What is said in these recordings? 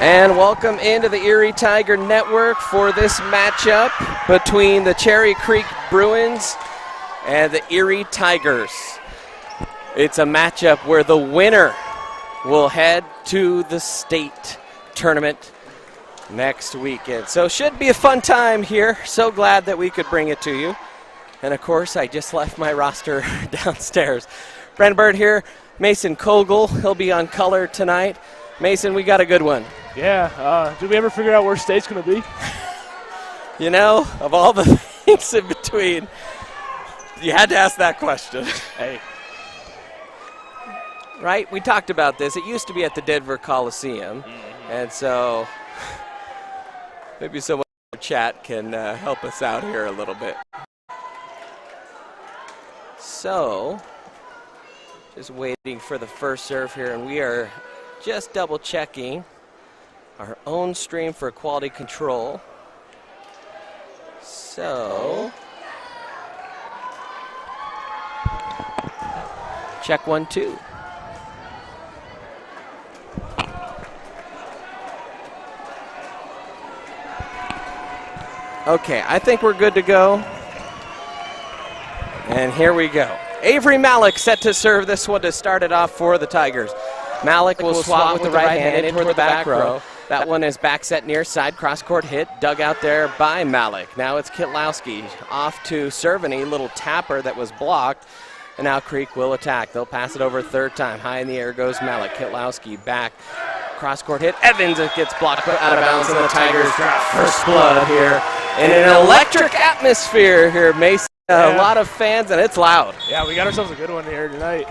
And welcome into the Erie Tiger Network for this matchup between the Cherry Creek Bruins and the Erie Tigers. It's a matchup where the winner will head to the state tournament next weekend. So should be a fun time here. So glad that we could bring it to you. And of course, I just left my roster downstairs. Brandon Bird here, Mason Kogel, he'll be on color tonight. Mason, we got a good one. Yeah, did we ever figure out where state's going to be? You know, of all the things in between, you had to ask that question. Hey. Right? We talked about this. It used to be at the Denver Coliseum. And so maybe someone in the chat can help us out here a little bit. So, just waiting for the first serve here, and we are just double checking our own stream for quality control. So, check 1, 2. Okay, I think we're good to go. And here we go. Avery Malik set to serve this one to start it off for the Tigers. Malik will swap with the right hand in toward the back row. That one is back set near side, cross-court hit, dug out there by Malik. Now it's Kitlowski off to Cerveny, little tapper that was blocked, and now Creek will attack. They'll pass it over a third time. High in the air goes Malik. Kitlowski back, cross-court hit. Evans, it gets blocked, but out of bounds, and the Tigers drop first blood here in an electric atmosphere here, Mason. A lot of fans, and it's loud. Yeah, we got ourselves a good one here tonight.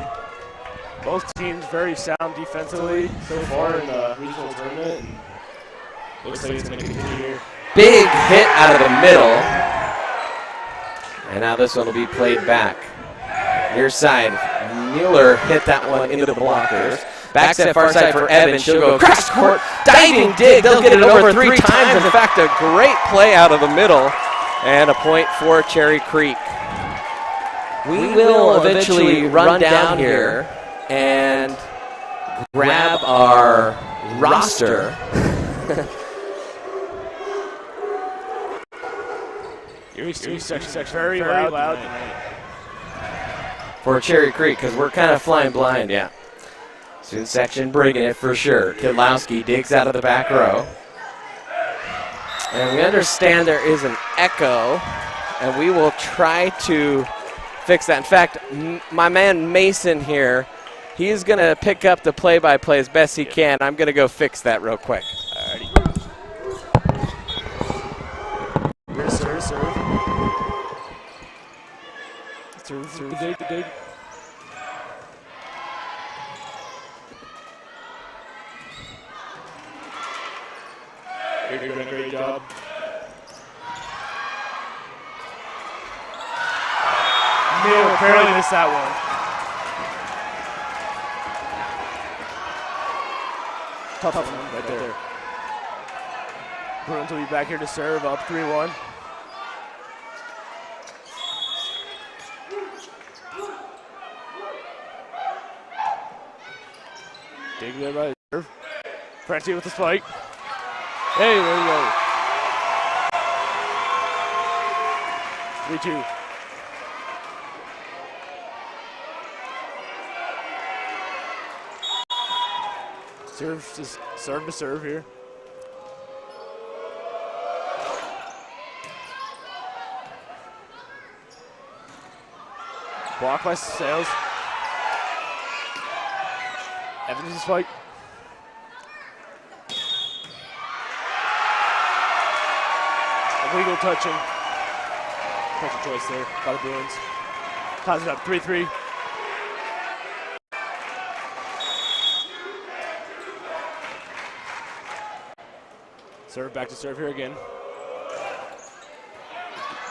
Both teams very sound defensively so far in the regional tournament. And looks like it's going to continue here. Big hit out of the middle. And now this one will be played back. Near side, Mueller hit that one into the blockers. Back set far side for Evans. She'll go cross court, diving dig. They'll get it over 3 times. In fact, a great play out of the middle. And a point for Cherry Creek. We will eventually run down here and grab our roster. Erie section very loud tonight. For Cherry Creek, because we're kind of flying blind, yeah. Student section bringing it for sure. Kitlowski digs out of the back row. And we understand there is an echo, and we will try to fix that. In fact, my man Mason here, he's going to pick up the play-by-play as best he can. I'm going to go fix that real quick. Alrighty. serve. Serve, the dig. You're doing a great job. Barely missed that one. Tough one right there. Bruins will be back here to serve, up 3-1. Dig there by the serve. Francie with the spike. Hey, there you go. 3-2. Serve to serve here. Blocked by Sales. Evans' spike. Illegal touching. Pressure choice there by the Bruins. Ties it up 3-3. Serve back to serve here again.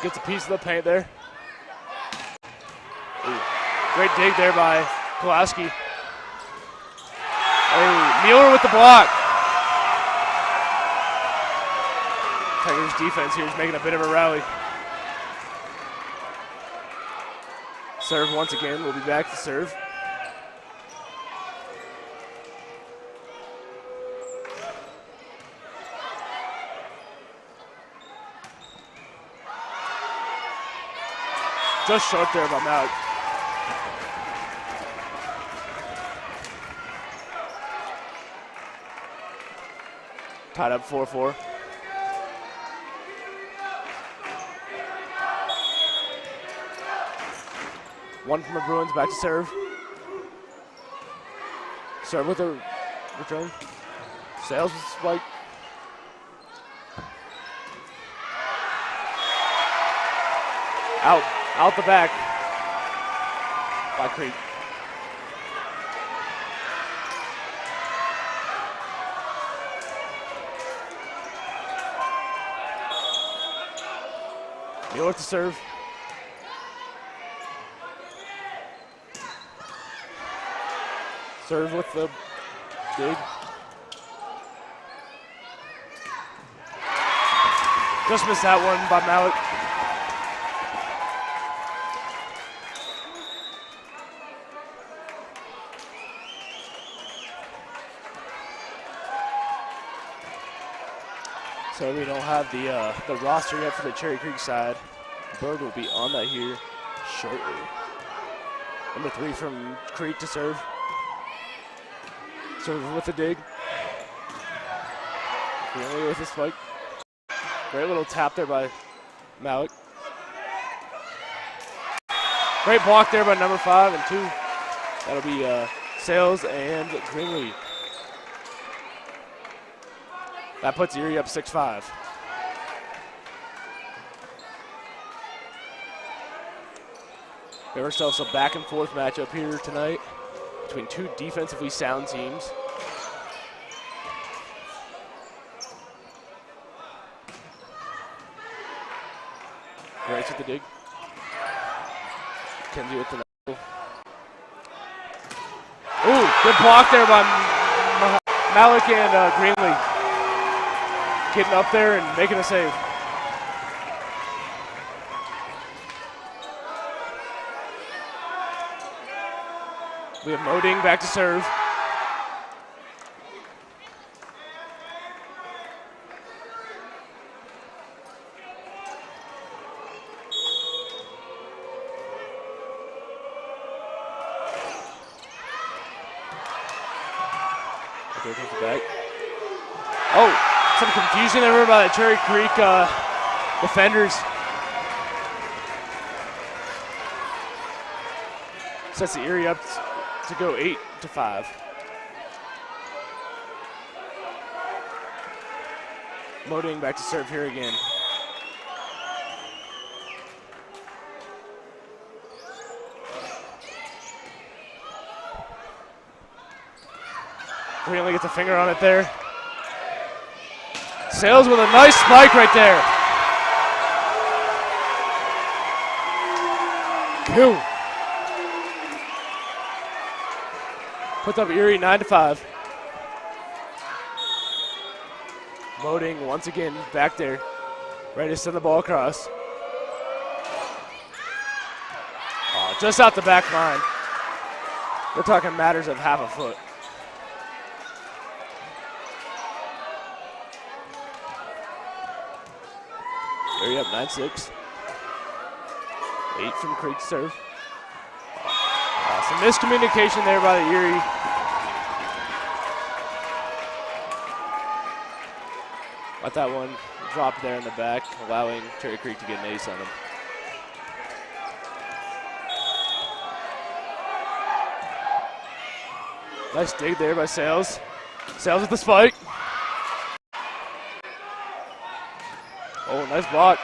Gets a piece of the paint there. Ooh. Great dig there by Pulaski. Hey, Mueller with the block. Tigers defense here is making a bit of a rally. Serve once again. We'll be back to serve. Just short there by Malik. Tied up 4-4. One from the Bruins, back to serve. Serve with a return. Sales with spike. Out the back by Creek. Mueller to serve. Serve with the dig. Just missed that one by Malik. So we don't have the roster yet for the Cherry Creek side. Berg will be on that here shortly. Number 3 from Creek to serve. Serve with the dig. Really with the spike. Great little tap there by Malik. Great block there by number 5 and 2. That'll be Sales and Greenlee. That puts Erie up 6-5. We have ourselves a back and forth matchup here tonight between two defensively sound teams. Grace with the dig. Kenzie with the knuckle. Ooh, good block there by Malik and Greenlee. Getting up there and making a save. We have Moding back to serve. Okay, comes back. Oh! Some confusion there by the Cherry Creek defenders. Sets the Erie up to go 8-5. Moding back to serve here again. Greenlee gets a finger on it there. Sales with a nice spike right there. Boom. Puts up Erie 9-5. Loading once again back there. Ready to send the ball across. Oh, just out the back line. We're talking matters of half a foot. Erie up 9-6. 8 from Creek serve. Some miscommunication there by the Erie. Let that one drop there in the back, allowing Cherry Creek to get an ace on him. Nice dig there by Sales. Sales with the spike. Oh, nice block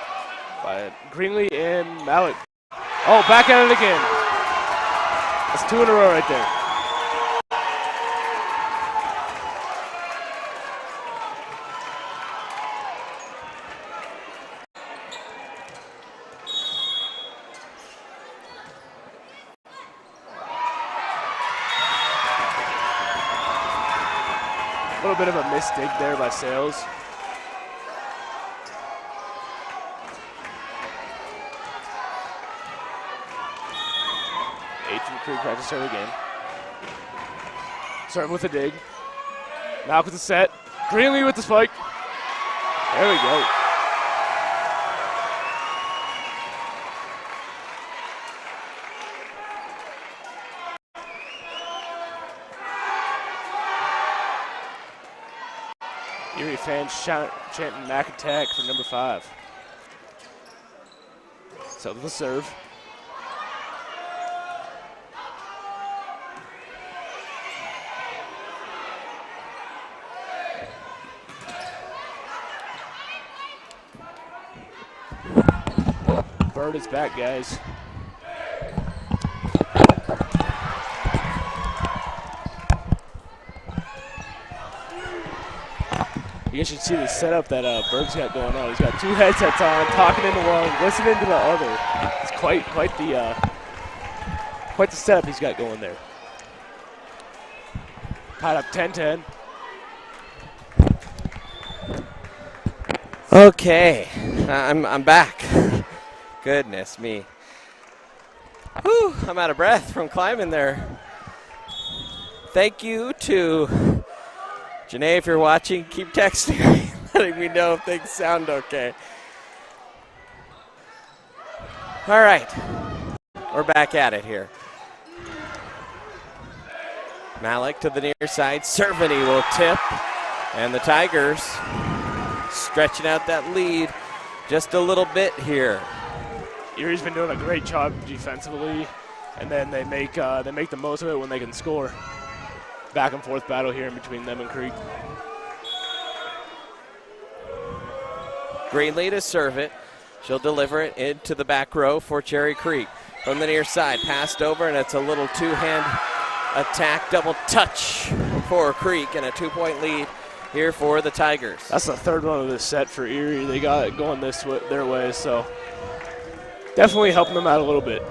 by Greenlee and Malik. Oh, back at it again. That's 2 in a row right there. A little bit of a missed dig there by Sales. Creek tries to serve again. Serve with a dig. Malk with the set. Greenlee with the spike. There we go. Erie fans chanting Mac attack for number 5. So the serve. Bird is back, guys. You guys should see the setup that Bird's got going on. He's got 2 headsets on, talking into one, listening to the other. It's quite the setup he's got going there. Tied up 10-10. Okay, I'm back. Goodness me. Whew, I'm out of breath from climbing there. Thank you to Janae, if you're watching, keep texting me, letting me know if things sound okay. All right, we're back at it here. Malik to the near side, Cervini will tip, and the Tigers stretching out that lead just a little bit here. Erie's been doing a great job defensively, and then they make the most of it when they can score. Back and forth battle here in between them and Creek. Greenlee to serve it. She'll deliver it into the back row for Cherry Creek. From the near side, passed over, and it's a little 2-hand attack, double touch for Creek, and a 2-point lead here for the Tigers. That's the 3rd one of this set for Erie. They got it going their way, so definitely helping them out a little bit.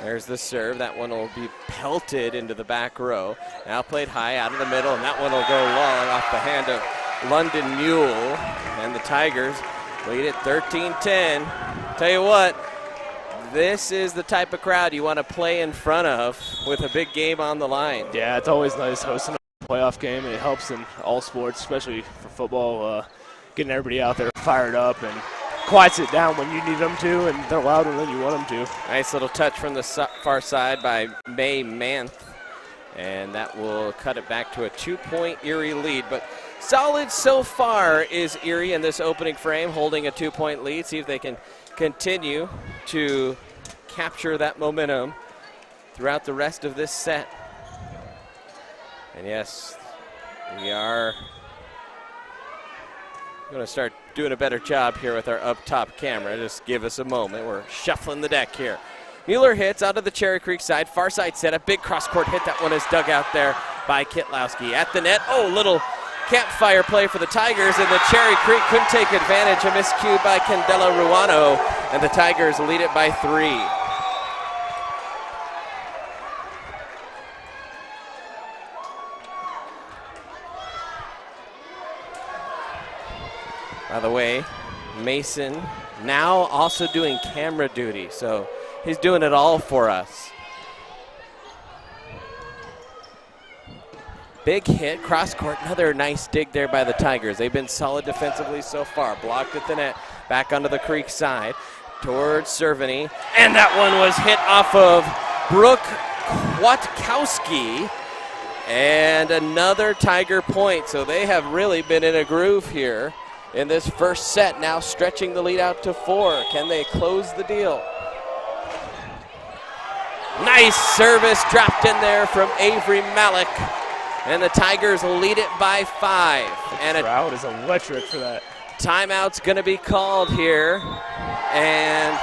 There's the serve. That one will be pelted into the back row. Now played high out of the middle, and that one will go long off the hand of London Mule. And the Tigers lead it 13-10. Tell you what, this is the type of crowd you want to play in front of with a big game on the line. Yeah, it's always nice hosting a playoff game, and it helps in all sports, especially for football, getting everybody out there fired up and quiets it down when you need them to, and they're louder than you want them to. Nice little touch from the far side by May Manth, and that will cut it back to a 2-point Erie lead. But solid so far is Erie in this opening frame, holding a 2-point lead. See if they can continue to capture that momentum throughout the rest of this set. And yes, we are going to start doing a better job here with our up-top camera. Just give us a moment. We're shuffling the deck here. Mueller hits out of the Cherry Creek side. Far side setup. Big cross-court hit. That one is dug out there by Kitlowski. At the net, little campfire play for the Tigers, and the Cherry Creek couldn't take advantage. A miscue by Candela Ruano, and the Tigers lead it by 3. By the way, Mason now also doing camera duty, so he's doing it all for us. Big hit, cross court, another nice dig there by the Tigers. They've been solid defensively so far. Blocked at the net, back onto the Creek side, towards Cerveny, and that one was hit off of Brooke Kwiatkowski, and another Tiger point. So they have really been in a groove here in this first set, now stretching the lead out to 4. Can they close the deal? Nice service dropped in there from Avery Malik, and the Tigers lead it by 5. And the crowd is electric for that. Timeout's going to be called here, and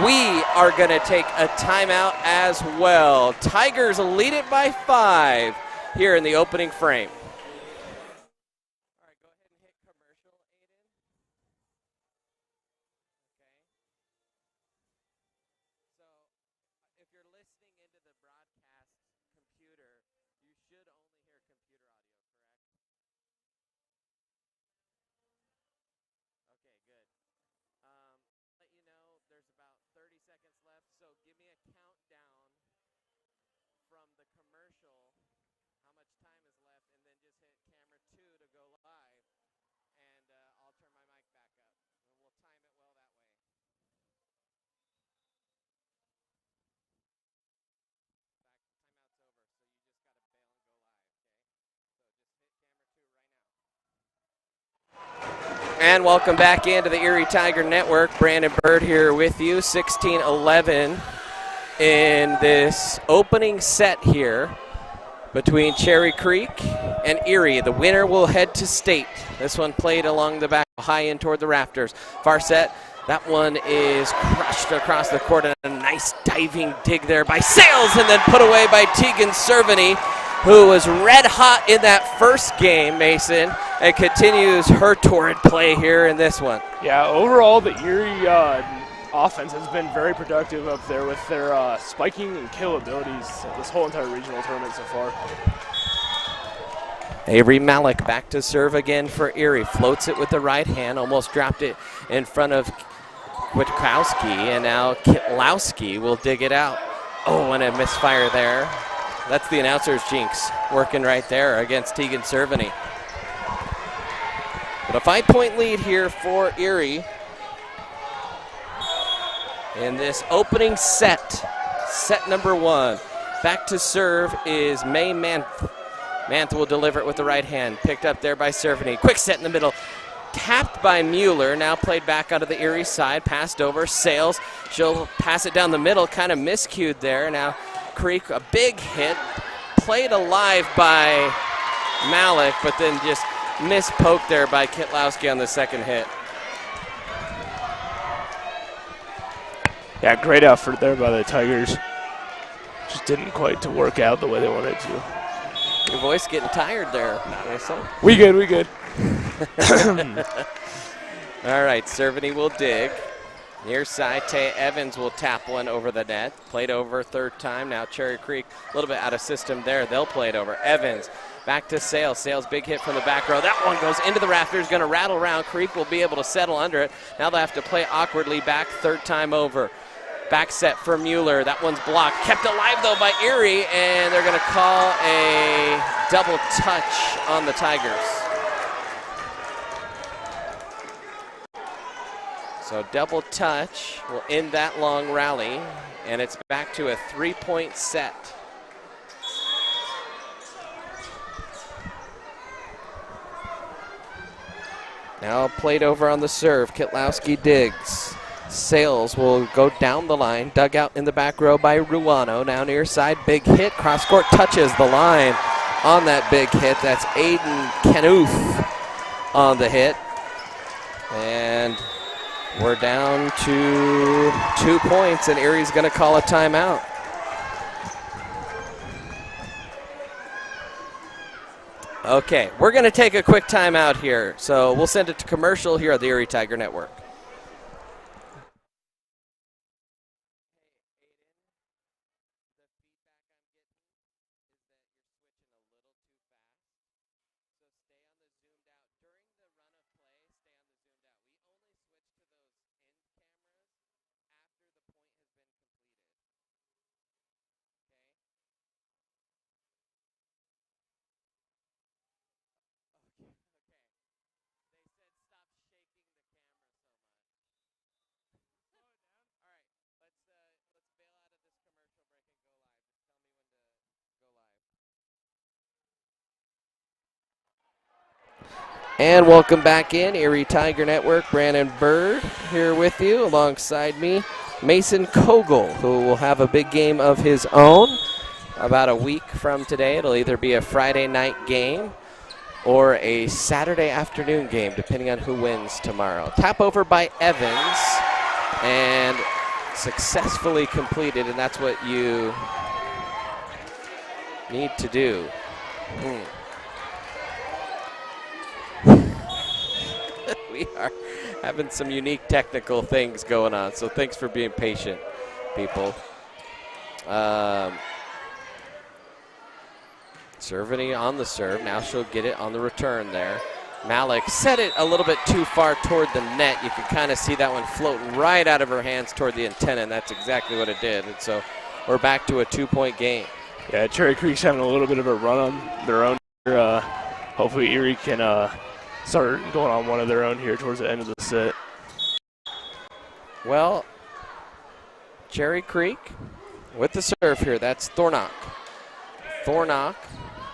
we are going to take a timeout as well. Tigers lead it by 5 here in the opening frame. And welcome back into the Erie Tiger Network. Brandon Bird here with you. 16-11 in this opening set here between Cherry Creek and Erie. The winner will head to state. This one played along the back, high in toward the rafters. Far set, that one is crushed across the court, and a nice diving dig there by Sales, and then put away by Tegan Cerveny, who was red hot in that first game, Mason, and continues her torrid play here in this one. Yeah, overall the Erie offense has been very productive up there with their spiking and kill abilities this whole entire regional tournament so far. Avery Malik back to serve again for Erie. Floats it with the right hand, almost dropped it in front of Kwiatkowski, and now Kitlowski will dig it out. Oh, and a misfire there. That's the announcer's jinx working right there against Tegan Cerveny. But a 5-point lead here for Erie in this opening set, set number 1. Back to serve is May Manth. Manth will deliver it with the right hand. Picked up there by Cerveny. Quick set in the middle. Tapped by Mueller. Now played back onto the Erie side. Passed over. Sales. She'll pass it down the middle. Kind of miscued there. Now Creek, a big hit. Played alive by Malik, but then just mispoked there by Kitlowski on the second hit. Yeah, great effort there by the Tigers. Just didn't quite to work out the way they wanted to. Your voice getting tired there, Mason. We good. All right, Cerveny will dig. Near side, Tay Evans will tap one over the net. Played over third time. Now Cherry Creek a little bit out of system there. They'll play it over. Evans back to Sales. Sales, big hit from the back row. That one goes into the rafters, going to rattle around. Creek will be able to settle under it. Now they'll have to play awkwardly back third time over. Back set for Mueller. That one's blocked. Kept alive, though, by Erie, and they're going to call a double touch on the Tigers. So double touch will end that long rally, and it's back to a 3-point set. Now played over on the serve. Kitlowski digs. Sales will go down the line. Dug out in the back row by Ruano. Now near side, big hit. Cross court touches the line on that big hit. That's Aiden Knuth on the hit. And we're down to 2 points, and Erie's going to call a timeout. Okay, we're going to take a quick timeout here, so we'll send it to commercial here at the Erie Tiger Network. And welcome back in, Erie Tiger Network. Brandon Bird here with you. Alongside me, Mason Kogel, who will have a big game of his own about a week from today. It'll either be a Friday night game or a Saturday afternoon game, depending on who wins tomorrow. Tap over by Evans, and successfully completed, and that's what you need to do. We are having some unique technical things going on, so thanks for being patient, people. Cervini on the serve. Now she'll get it on the return there. Malik set it a little bit too far toward the net. You can kind of see that one floating right out of her hands toward the antenna, and that's exactly what it did. And so we're back to a 2-point game. Yeah, Cherry Creek's having a little bit of a run on their own here. Hopefully Erie can start going on one of their own here towards the end of the set. Well, Cherry Creek with the serve here. That's Thornock. Thornock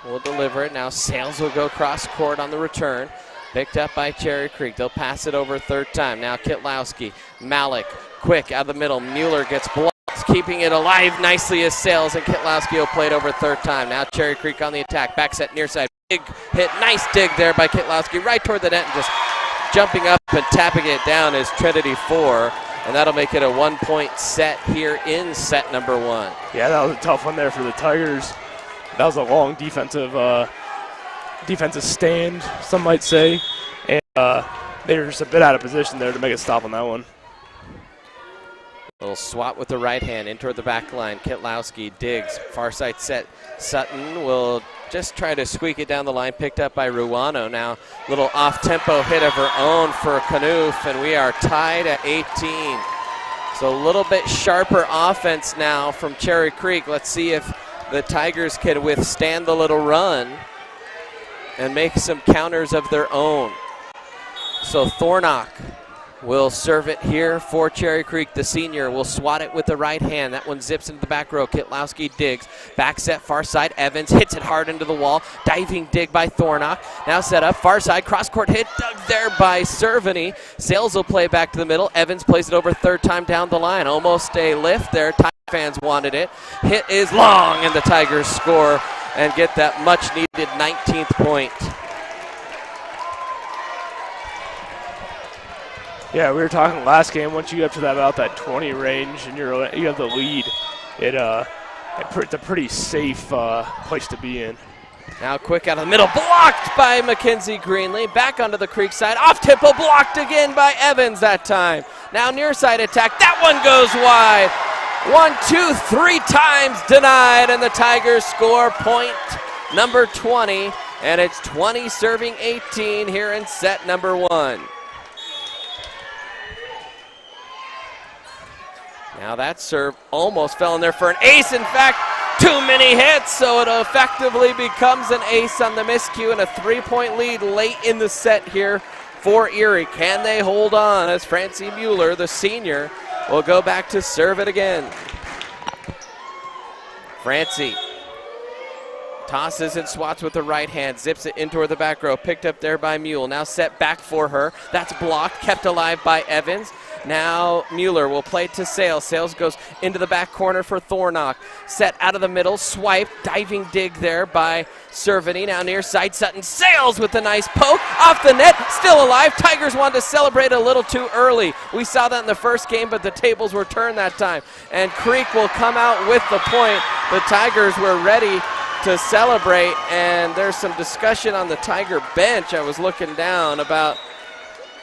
will deliver it. Now Sales will go cross court on the return. Picked up by Cherry Creek. They'll pass it over a third time. Now Kitlowski. Malik quick out of the middle. Mueller gets blocked. Keeping it alive nicely as Sales, and Kitlowski will play it over a third time. Now Cherry Creek on the attack. Back set near side. Big hit. Nice dig there by Kitlowski right toward the net, and just jumping up and tapping it down is Trinity 4. And that'll make it a 1-point set here in set number 1. Yeah, that was a tough one there for the Tigers. That was a long defensive stand, some might say. And they were just a bit out of position there to make a stop on that one. Little swat with the right hand in toward the back line. Kitlowski digs. Far side set. Sutton will just try to squeak it down the line. Picked up by Ruano. Now little off-tempo hit of her own for Knuth, and we are tied at 18. So a little bit sharper offense now from Cherry Creek. Let's see if the Tigers can withstand the little run and make some counters of their own. So Thornock will serve it here for Cherry Creek. The senior will swat it with the right hand. That one zips into the back row. Kitlowski digs. Back set far side. Evans hits it hard into the wall. Diving dig by Thornock. Now set up far side. Cross court hit dug there by Cervini. Sales will play back to the middle. Evans plays it over third time down the line. Almost a lift there. Tiger fans wanted it. Hit is long, and the Tigers score and get that much needed 19th point. Yeah, we were talking last game. Once you get up to about that 20 range and you have the lead, it's a pretty safe place to be in. Now quick out of the middle, blocked by Mackenzie Greenlee. Back onto the Creek side, off tempo, blocked again by Evans that time. Now near side attack, that one goes wide. 1, 2, 3 times denied, and the Tigers score point number 20, and it's 20 serving 18 here in set number 1. Now that serve almost fell in there for an ace. In fact, too many hits, so it effectively becomes an ace on the miscue and a 3-point lead late in the set here for Erie. Can they hold on as Francie Mueller, the senior, will go back to serve it again. Francie tosses and swats with the right hand, zips it in toward the back row, picked up there by Mueller. Now set back for her. That's blocked, kept alive by Evans. Now Mueller will play to Sales. Sales goes into the back corner for Thornock. Set out of the middle, swipe, diving dig there by Cervini. Now near side, Sutton. Sales with a nice poke, off the net, still alive. Tigers wanted to celebrate a little too early. We saw that in the first game, but the tables were turned that time. And Creek will come out with the point. The Tigers were ready to celebrate, and there's some discussion on the Tiger bench. I was looking down about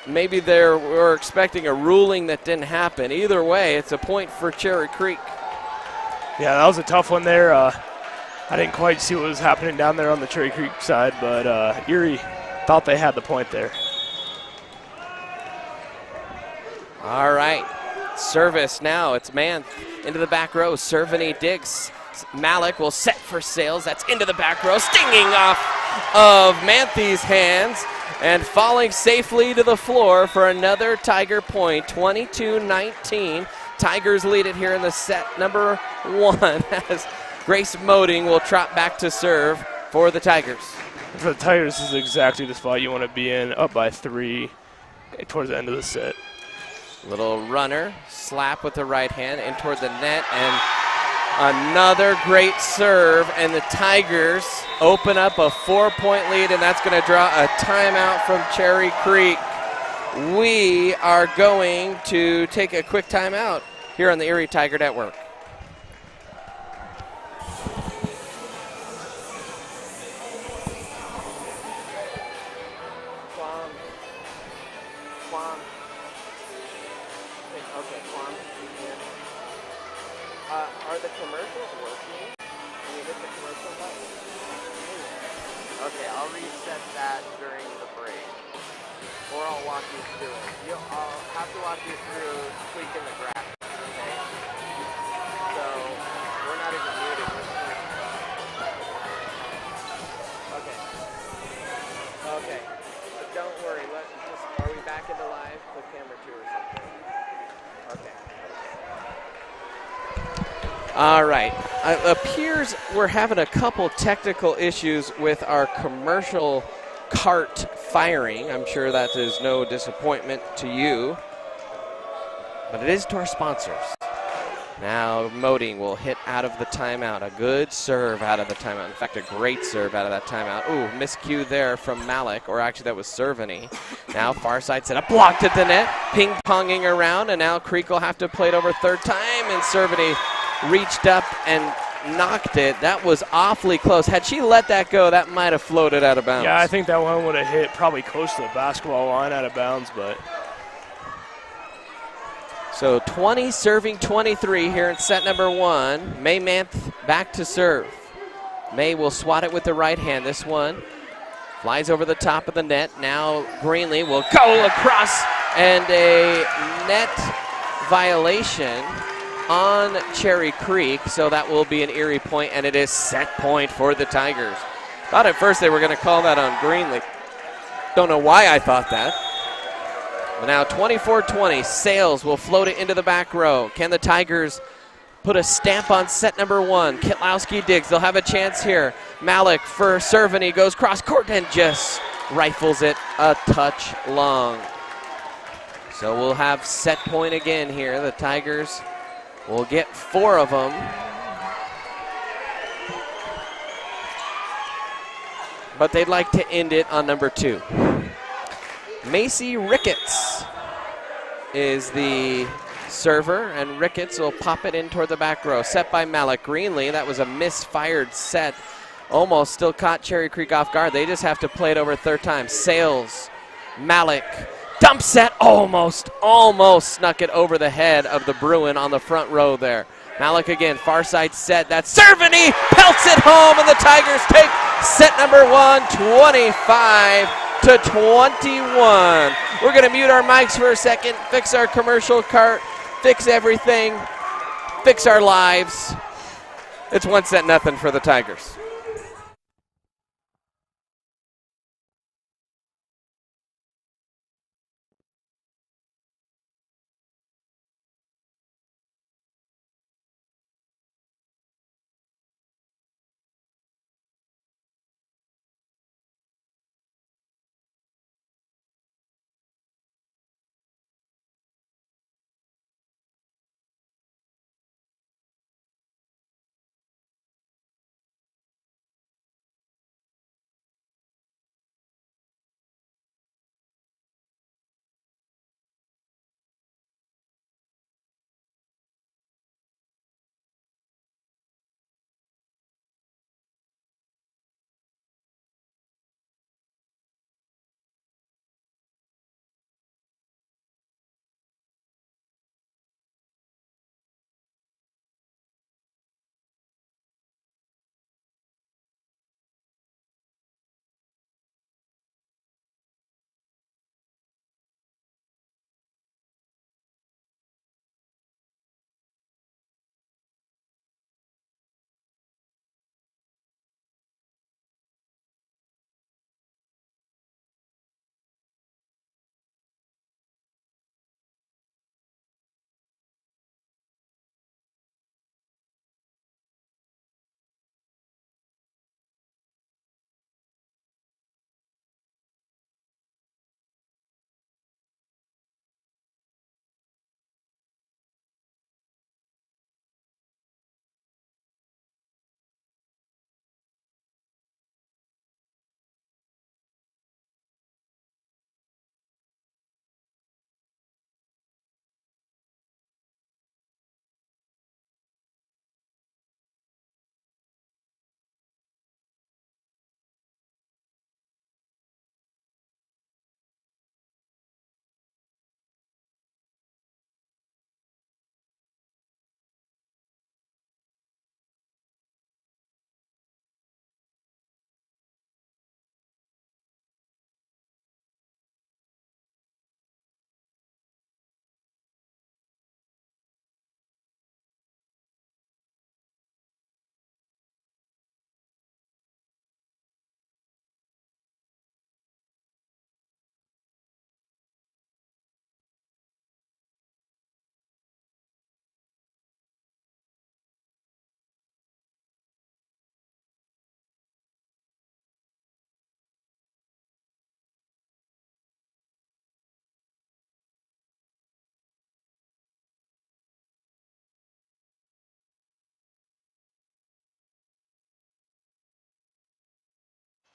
maybe they were expecting a ruling that didn't happen. Either way, it's a point for Cherry Creek. Yeah, that was a tough one there. I didn't quite see what was happening down there on the Cherry Creek side, but Erie thought they had the point there. All right, service now. It's Manth into the back row. Cerveny digs. Malik will set for Sales. That's into the back row, stinging off of Manthy's hands and falling safely to the floor for another Tiger point. 22-19. Tigers lead it here in the set number 1 as Grace Moding will trot back to serve for the Tigers. For the Tigers, this is exactly the spot you want to be in, up by 3 towards the end of the set. Little runner, slap with the right hand in toward the net, and another great serve, and the Tigers open up a 4-point lead, and that's going to draw a timeout from Cherry Creek. We are going to take a quick timeout here on the Erie Tiger Network. Are the commercials working? Can you hit the commercial button? Okay, I'll reset that during the break. Or I'll walk you through it. I'll have to walk you through tweaking the graphics, okay? So, we're not even muted. Okay. Okay. But don't worry. Are we back into live? Click camera 2 or something. Okay. All right. It appears we're having a couple technical issues with our commercial cart firing. I'm sure that is no disappointment to you, but it is to our sponsors. Now Moding will hit out of the timeout. A good serve out of the timeout. In fact, a great serve out of that timeout. Ooh, miscue there from Malik, or actually that was Cerveny. Now far side set up, blocked at the net, ping-ponging around, and now Creek will have to play it over third time, and Cerveny reached up and knocked it. That was awfully close. Had she let that go, that might have floated out of bounds. Yeah, I think that one would have hit probably close to the basketball line out of bounds, but. So 20 serving 23 here in set number 1. May Manth back to serve. May will swat it with the right hand. This one flies over the top of the net. Now Greenlee will go across, and a net violation on Cherry Creek, so that will be an Erie point, and it is set point for the Tigers. Thought at first they were going to call that on Greenlee. Don't know why I thought that. But now 24-20, Sales will float it into the back row. Can the Tigers put a stamp on set number 1? Kitlowski digs, they'll have a chance here. Malik for Cerveny goes cross court and just rifles it a touch long. So we'll have set point again here. The Tigers will get 4 of them. But they'd like to end it on number 2. Macy Ricketts is the server, and Ricketts will pop it in toward the back row. Set by Malik. Greenlee, that was a misfired set. Almost still caught Cherry Creek off guard. They just have to play it over third time. Sales, Malik, dump set, almost snuck it over the head of the Bruin on the front row there. Malik again, far side set. That's Cerveny, pelts it home, and the Tigers take set number 1, 25-21. We're going to mute our mics for a second, fix our commercial cart, fix everything, fix our lives. It's 1-0 for the Tigers.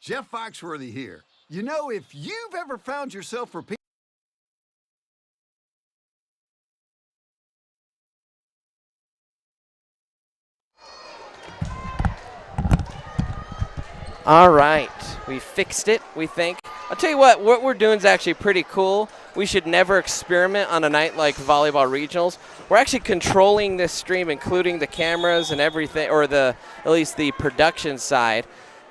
Jeff Foxworthy here. You know, if you've ever found yourself repeating All right, we fixed it, we think. I'll tell you what we're doing is actually pretty cool. We should never experiment on a night like volleyball regionals. We're actually controlling this stream, including the cameras and everything, or at least the production side,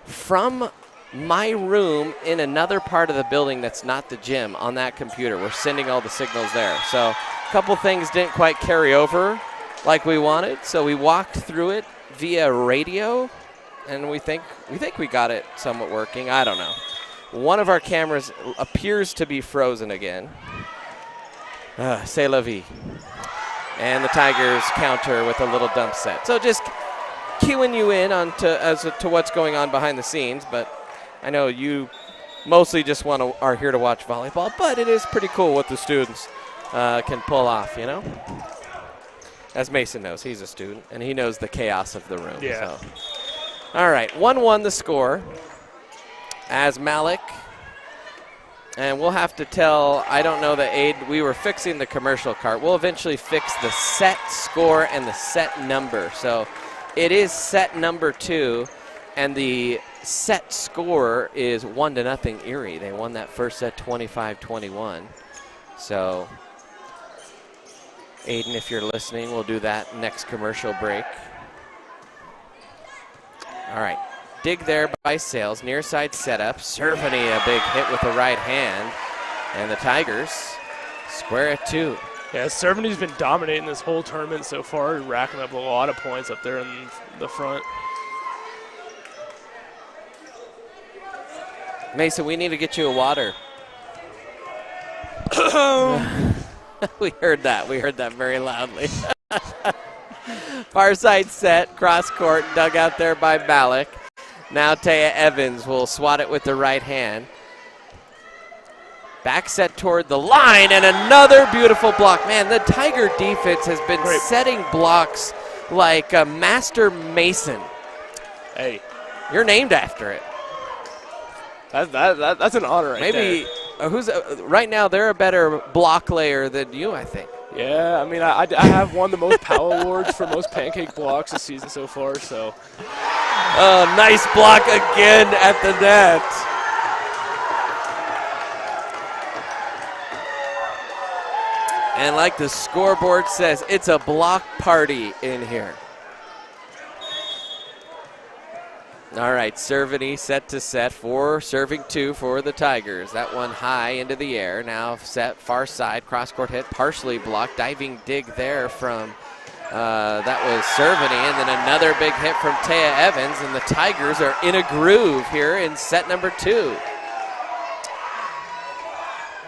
from my room in another part of the building that's not the gym on that computer. We're sending all the signals there. So a couple things didn't quite carry over like we wanted, so we walked through it via radio. And we think we got it somewhat working. I don't know. One of our cameras appears to be frozen again. C'est la vie. And the Tigers counter with a little dump set. So just cueing you in as to what's going on behind the scenes. But I know you mostly just are here to watch volleyball. But it is pretty cool what the students can pull off, you know? As Mason knows, he's a student, and he knows the chaos of the room. Yeah. So. All right, 1-1 the score as Malik. And we'll have to tell, I don't know the aid, we were fixing the commercial cart. We'll eventually fix the set score and the set number. So it is set number 2, and the set score is 1-0 Erie. They won that first set 25-21. So Aiden, if you're listening, we'll do that next commercial break. All right, dig there by Sales, near side setup. Cerveny, a big hit with the right hand. And the Tigers square at 2. Yeah, Cerveny's been dominating this whole tournament so far, racking up a lot of points up there in the front. Mason, we need to get you a water. We heard that. We heard that very loudly. Far side set, cross court, dug out there by Malik. Now Taya Evans will swat it with the right hand. Back set toward the line, and another beautiful block. Man, the Tiger defense has been setting blocks like a master mason. Hey. You're named after it. That's an honor right Maybe right now they're a better block layer than you, I think. Yeah, I mean, I have won the most POW awards for most pancake blocks this season so far, so. Oh, nice block again at the net. And like the scoreboard says, it's a block party in here. All right, Cerveny set to set for serving 2 for the Tigers. That one high into the air. Now set far side, cross-court hit, partially blocked. Diving dig there from, that was Cerveny. And then another big hit from Taya Evans. And the Tigers are in a groove here in set number 2.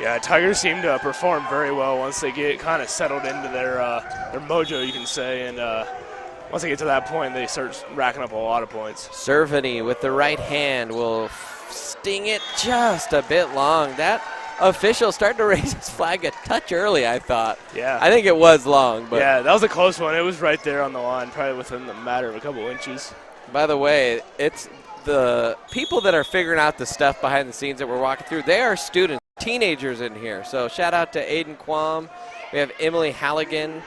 Yeah, Tigers seem to perform very well once they get kind of settled into their mojo, you can say. And once they get to that point, they start racking up a lot of points. Cerveny with the right hand will sting it just a bit long. That official started to raise his flag a touch early, I thought. Yeah. I think it was long. But yeah, that was a close one. It was right there on the line, probably within the matter of a couple inches. By the way, it's the people that are figuring out the stuff behind the scenes that we're walking through. They are students, teenagers in here. So shout out to Aiden Quam. We have Emily Halligan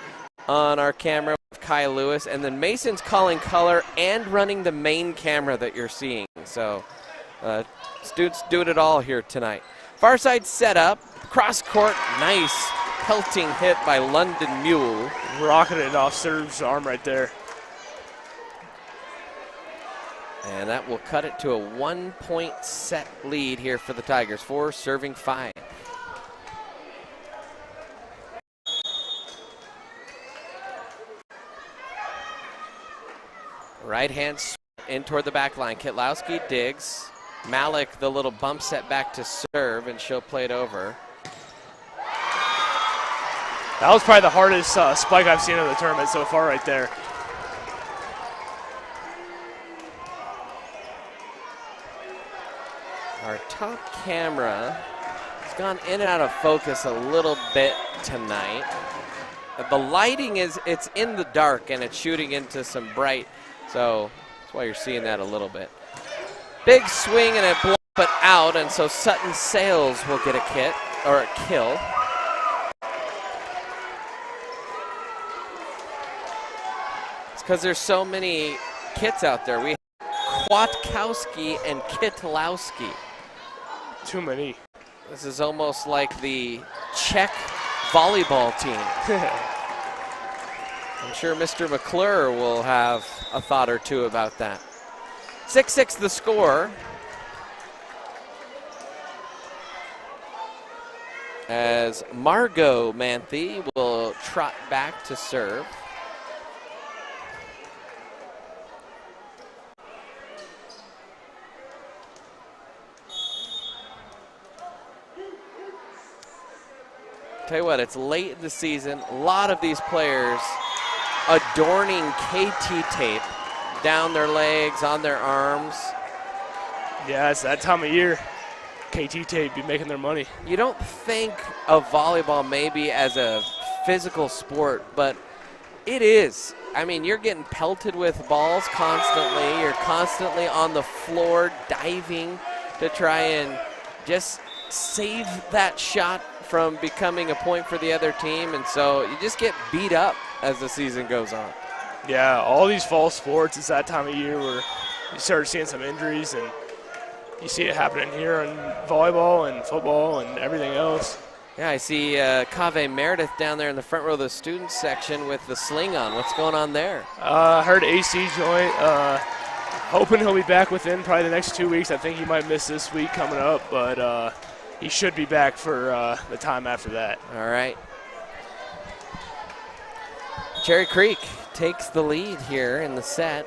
on our camera with Kai Lewis, and then Mason's calling color and running the main camera that you're seeing. So students doing it all here tonight. Far side setup, cross court, nice pelting hit by London Mule. Rocketed it off Serve's arm right there. And that will cut it to a 1-point set lead here for the Tigers, 4 serving 5. Right hand in toward the back line. Kitlowski digs. Malik, the little bump set back to serve, and she'll play it over. That was probably the hardest spike I've seen in the tournament so far right there. Our top camera has gone in and out of focus a little bit tonight. The lighting it's in the dark and it's shooting into some bright, so that's why you're seeing that a little bit. Big swing and it blows it out, and so Sutton Sales will get a kill. It's because there's so many kits out there. We have Kwiatkowski and Kitlowski. Too many. This is almost like the Czech volleyball team. I'm sure Mr. McClure will have a thought or two about that. 6-6 the score. As Margot Manthe will trot back to serve. Tell you what, it's late in the season. A lot of these players adorning KT tape down their legs, on their arms. Yeah, it's that time of year. KT tape be making their money. You don't think of volleyball maybe as a physical sport, but it is. I mean, you're getting pelted with balls constantly. You're constantly on the floor diving to try and just save that shot from becoming a point for the other team, and so you just get beat up as the season goes on. Yeah, all these fall sports, it's that time of year where you start seeing some injuries, and you see it happening here in volleyball and football and everything else. Yeah, I see Kaveh Meredith down there in the front row of the student section with the sling on. What's going on there? I heard AC joint. Hoping he'll be back within probably the next 2 weeks. I think he might miss this week coming up, but he should be back for the time after that. All right. Cherry Creek takes the lead here in the set.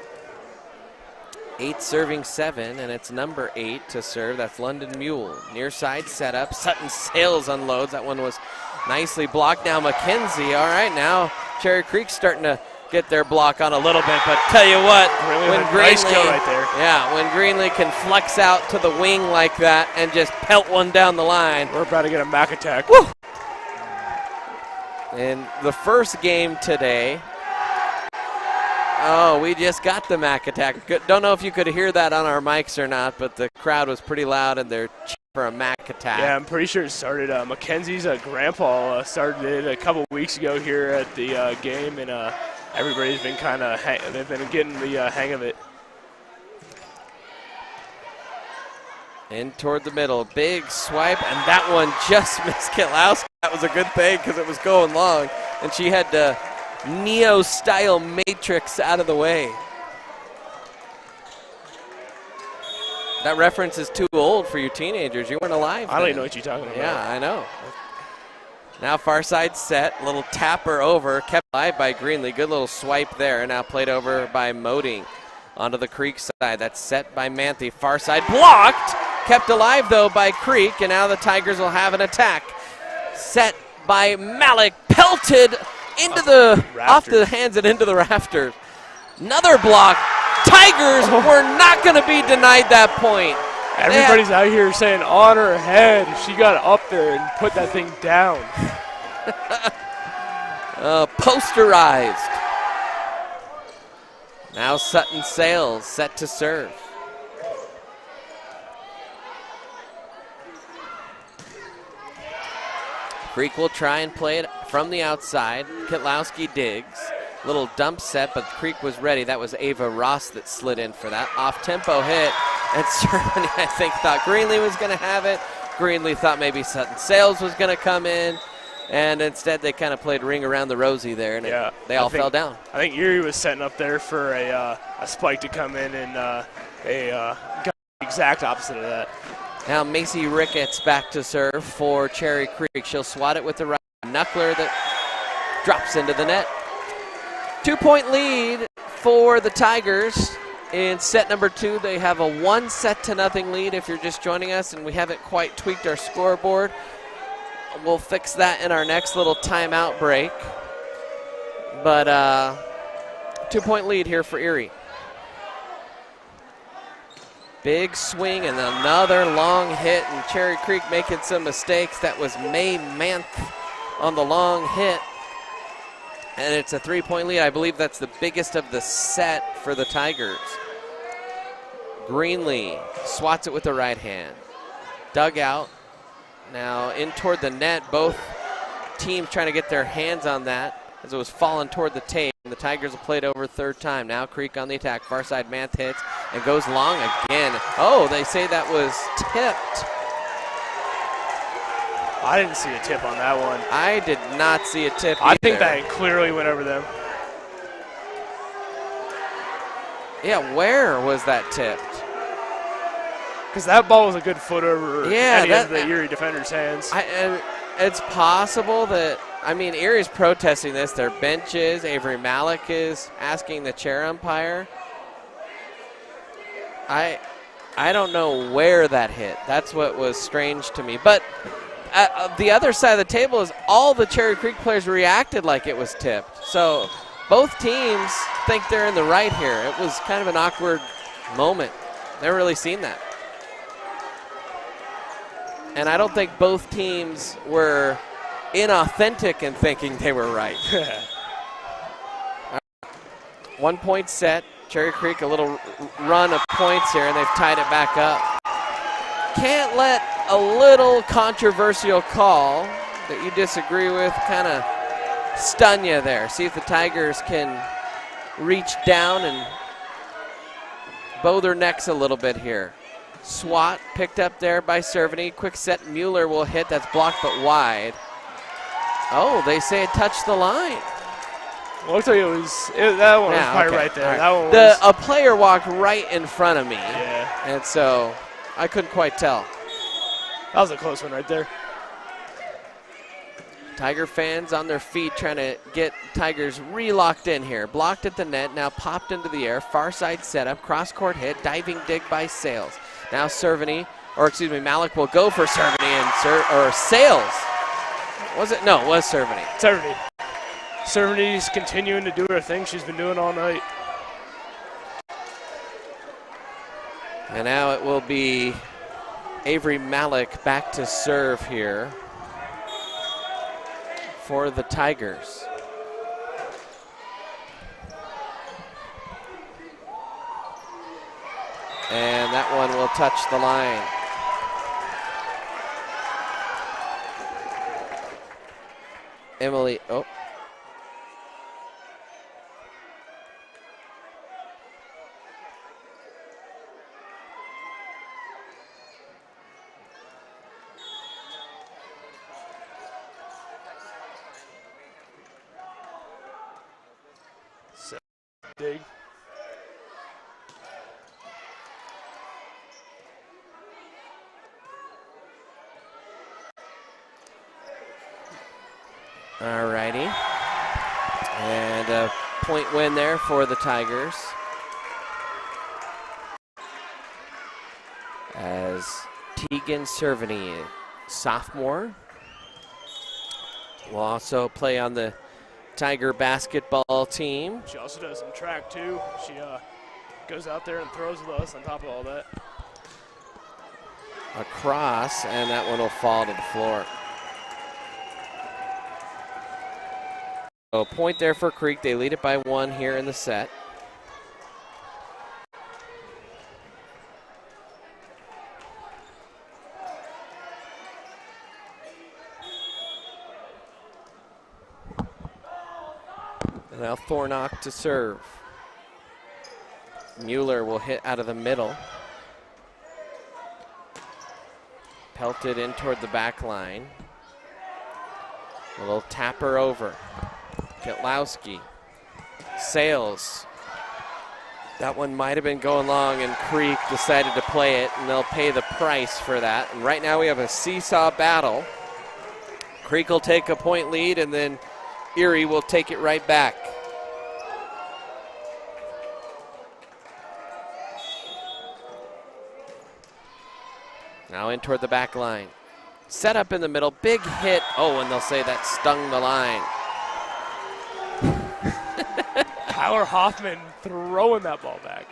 8 serving 7, and it's number 8 to serve. That's London Mule. Near side setup. Sutton Sales unloads. That one was nicely blocked. Now McKenzie. All right, now Cherry Creek's starting to get their block on a little bit, but tell you what, when nice kill right there. Yeah, when Greenlee can flex out to the wing like that and just pelt one down the line. We're about to get a Mac attack. Woo! In the first game today, oh, we just got the Mac attack. Don't know if you could hear that on our mics or not, but the crowd was pretty loud and they're cheering for a Mac attack. Yeah, I'm pretty sure it started. Mackenzie's grandpa started it a couple weeks ago here at the game, and everybody's been they've been getting the hang of it. In toward the middle, big swipe, and that one just missed Kitlowski. That was a good thing because it was going long, and she had to Neo-style matrix out of the way. That reference is too old for you teenagers. You weren't alive I don't even know what you're talking about. Yeah, I know. Now far side set, little tapper over, kept alive by Greenlee. Good little swipe there, now played over by Moding. Onto the Creek side, that's set by Manthe. Far side blocked, kept alive though by Creek, and now the Tigers will have an attack. Set by Malik, pelted into the, off the hands and into the rafters. Another block. Tigers were not going to be denied that point. Everybody's out here saying on her head. She got up there and put that thing down. Posterized. Now Sutton Sales set to serve. Creek will try and play it from the outside. Kitlowski digs. Little dump set, but Creek was ready. That was Ava Ross that slid in for that. Off-tempo hit. And certainly, I think, thought Greenlee was going to have it. Greenlee thought maybe Sutton Sales was going to come in. And instead, they kind of played ring around the rosy there, and they all fell down. I think Erie was setting up there for a spike to come in, and they got the exact opposite of that. Now Macy Ricketts back to serve for Cherry Creek. She'll swat it with the right knuckler that drops into the net. 2-point lead for the Tigers in set number 2. They have a 1-0 lead if you're just joining us, and we haven't quite tweaked our scoreboard. We'll fix that in our next little timeout break. But 2-point lead here for Erie. Big swing and another long hit, and Cherry Creek making some mistakes. That was May Manth on the long hit. And it's a 3-point lead. I believe that's the biggest of the set for the Tigers. Greenlee swats it with the right hand. Dug out. Now in toward the net. Both teams trying to get their hands on that as it was falling toward the tape. And the Tigers will play it over third time. Now Creek on the attack. Far side, Manth hits and goes long again. Oh, they say that was tipped. I didn't see a tip on that one. I did not see a tip either. I think that clearly went over them. Yeah, where was that tipped? Because that ball was a good foot over any that, of the Erie defenders' hands. It's possible that, I mean, Erie's protesting this. Their bench is. Avery Malik is asking the chair umpire. I don't know where that hit. That's what was strange to me. But the other side of the table is all the Cherry Creek players reacted like it was tipped. So both teams think they're in the right here. It was kind of an awkward moment. Never really seen that. And I don't think both teams were inauthentic in thinking they were right. 1 point set. Cherry Creek a little run of points here, and they've tied it back up. Can't let a little controversial call that you disagree with kind of stun you there. See if the Tigers can reach down and bow their necks a little bit here. Swat picked up there by Cerveny. Quick set, Mueller will hit. That's blocked but wide. Oh, they say it touched the line. Well, I'll tell you, that one was probably right there. Right. That one was, a player walked right in front of me. Yeah. And so I couldn't quite tell. That was a close one right there. Tiger fans on their feet trying to get Tigers re-locked in here. Blocked at the net, now popped into the air. Far side setup, cross-court hit, diving dig by Sales. Now Malik will go for Cerveny and Sales. Was it? No, it was Cerveny. Cerveny. Cerveny's continuing to do her thing she's been doing all night. And now it will be Avery Malik back to serve here for the Tigers. And that one will touch the line. Emily, oh. Dig. All righty. And a point win there for the Tigers. As Tegan Cerveny, sophomore, will also play on the Tiger basketball team. She also does some track too. She goes out there and throws with us on top of all that. Across, and that one will fall to the floor. So a point there for Creek. They lead it by 1 here in the set. And now Thornock to serve. Mueller will hit out of the middle. Pelted in toward the back line. A little tapper over. Kitlowski. Sales. That one might have been going long, and Creek decided to play it, and they'll pay the price for that. And right now we have a seesaw battle. Creek will take a point lead, and then Erie will take it right back. Now in toward the back line. Set up in the middle, big hit. Oh, and they'll say that stung the line. Tyler Hoffman throwing that ball back.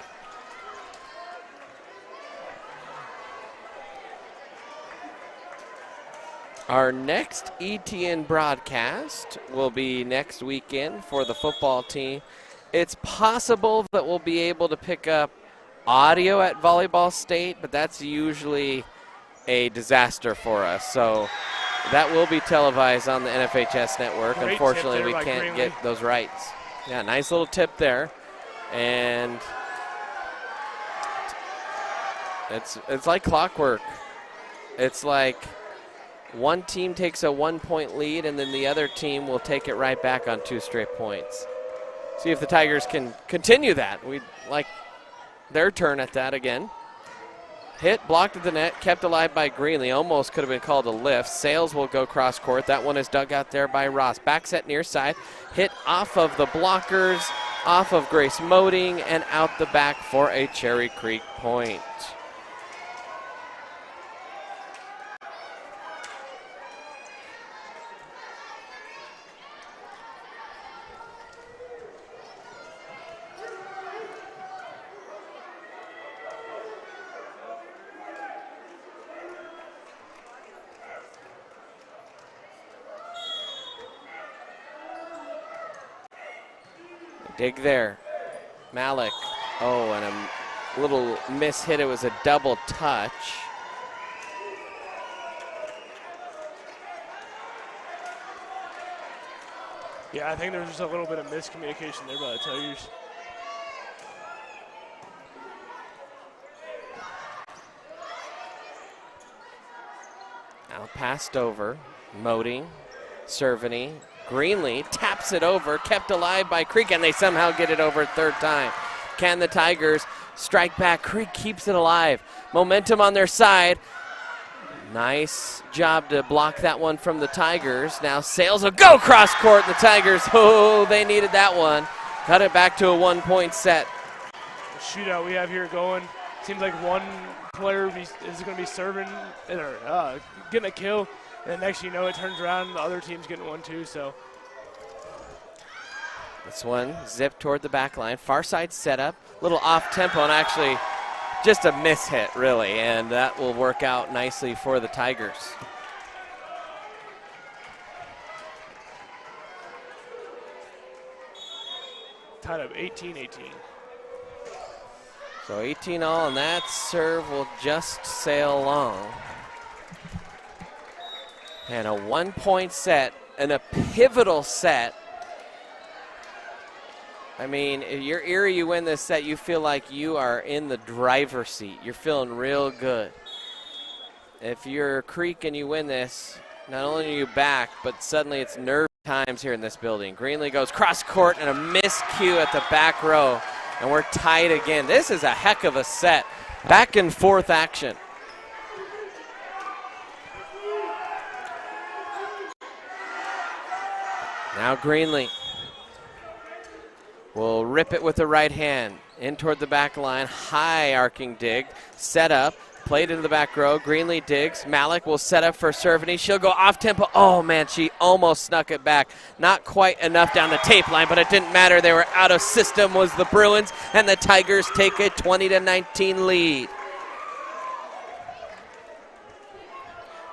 Our next ETN broadcast will be next weekend for the football team. It's possible that we'll be able to pick up audio at Volleyball State, but that's usually a disaster for us. So that will be televised on the NFHS network. Great Unfortunately, tip we there by can't Greenlee. get those rights. Yeah, nice little tip there. And it's like clockwork. It's like one team takes a 1-point lead, and then the other team will take it right back on 2 straight points. See if the Tigers can continue that. We'd like their turn at that again. Hit, blocked at the net, kept alive by Greenlee. Almost could have been called a lift. Sales will go cross court. That one is dug out there by Ross. Back set near side. Hit off of the blockers, off of Grace Moding, and out the back for a Cherry Creek point. Dig there. Malik. Oh, and a little miss hit. It was a double touch. Yeah, I think there's just a little bit of miscommunication there by the Tigers. Now passed over. Moding. Cerveny. Greenlee taps it over, kept alive by Creek, and they somehow get it over 3rd time. Can the Tigers strike back? Creek keeps it alive. Momentum on their side. Nice job to block that one from the Tigers. Now Sales will go cross court. The Tigers, oh, they needed that one. Cut it back to a 1-point set. The shootout we have here going. Seems like one player is going to be serving or getting a kill. And next thing you know, it turns around, the other team's getting one too, so. This one zipped toward the back line. Far side setup, little off tempo, and actually just a miss hit, really, and that will work out nicely for the Tigers. Tied up 18-18. So 18 all, and that serve will just sail along. And a 1-point set, and a pivotal set. I mean, if you're Erie, you win this set, you feel like you are in the driver's seat. You're feeling real good. If you're Creek and you win this, not only are you back, but suddenly it's nerve times here in this building. Greenlee goes cross court and a miscue at the back row, and we're tied again. This is a heck of a set. Back and forth action. Now Greenlee will rip it with the right hand in toward the back line. High arcing dig, set up, played into the back row. Greenlee digs. Malik will set up for Cerveny. She'll go off tempo. Oh man, she almost snuck it back. Not quite enough down the tape line, but it didn't matter. They were out of system was the Bruins, and the Tigers take a 20-19 lead.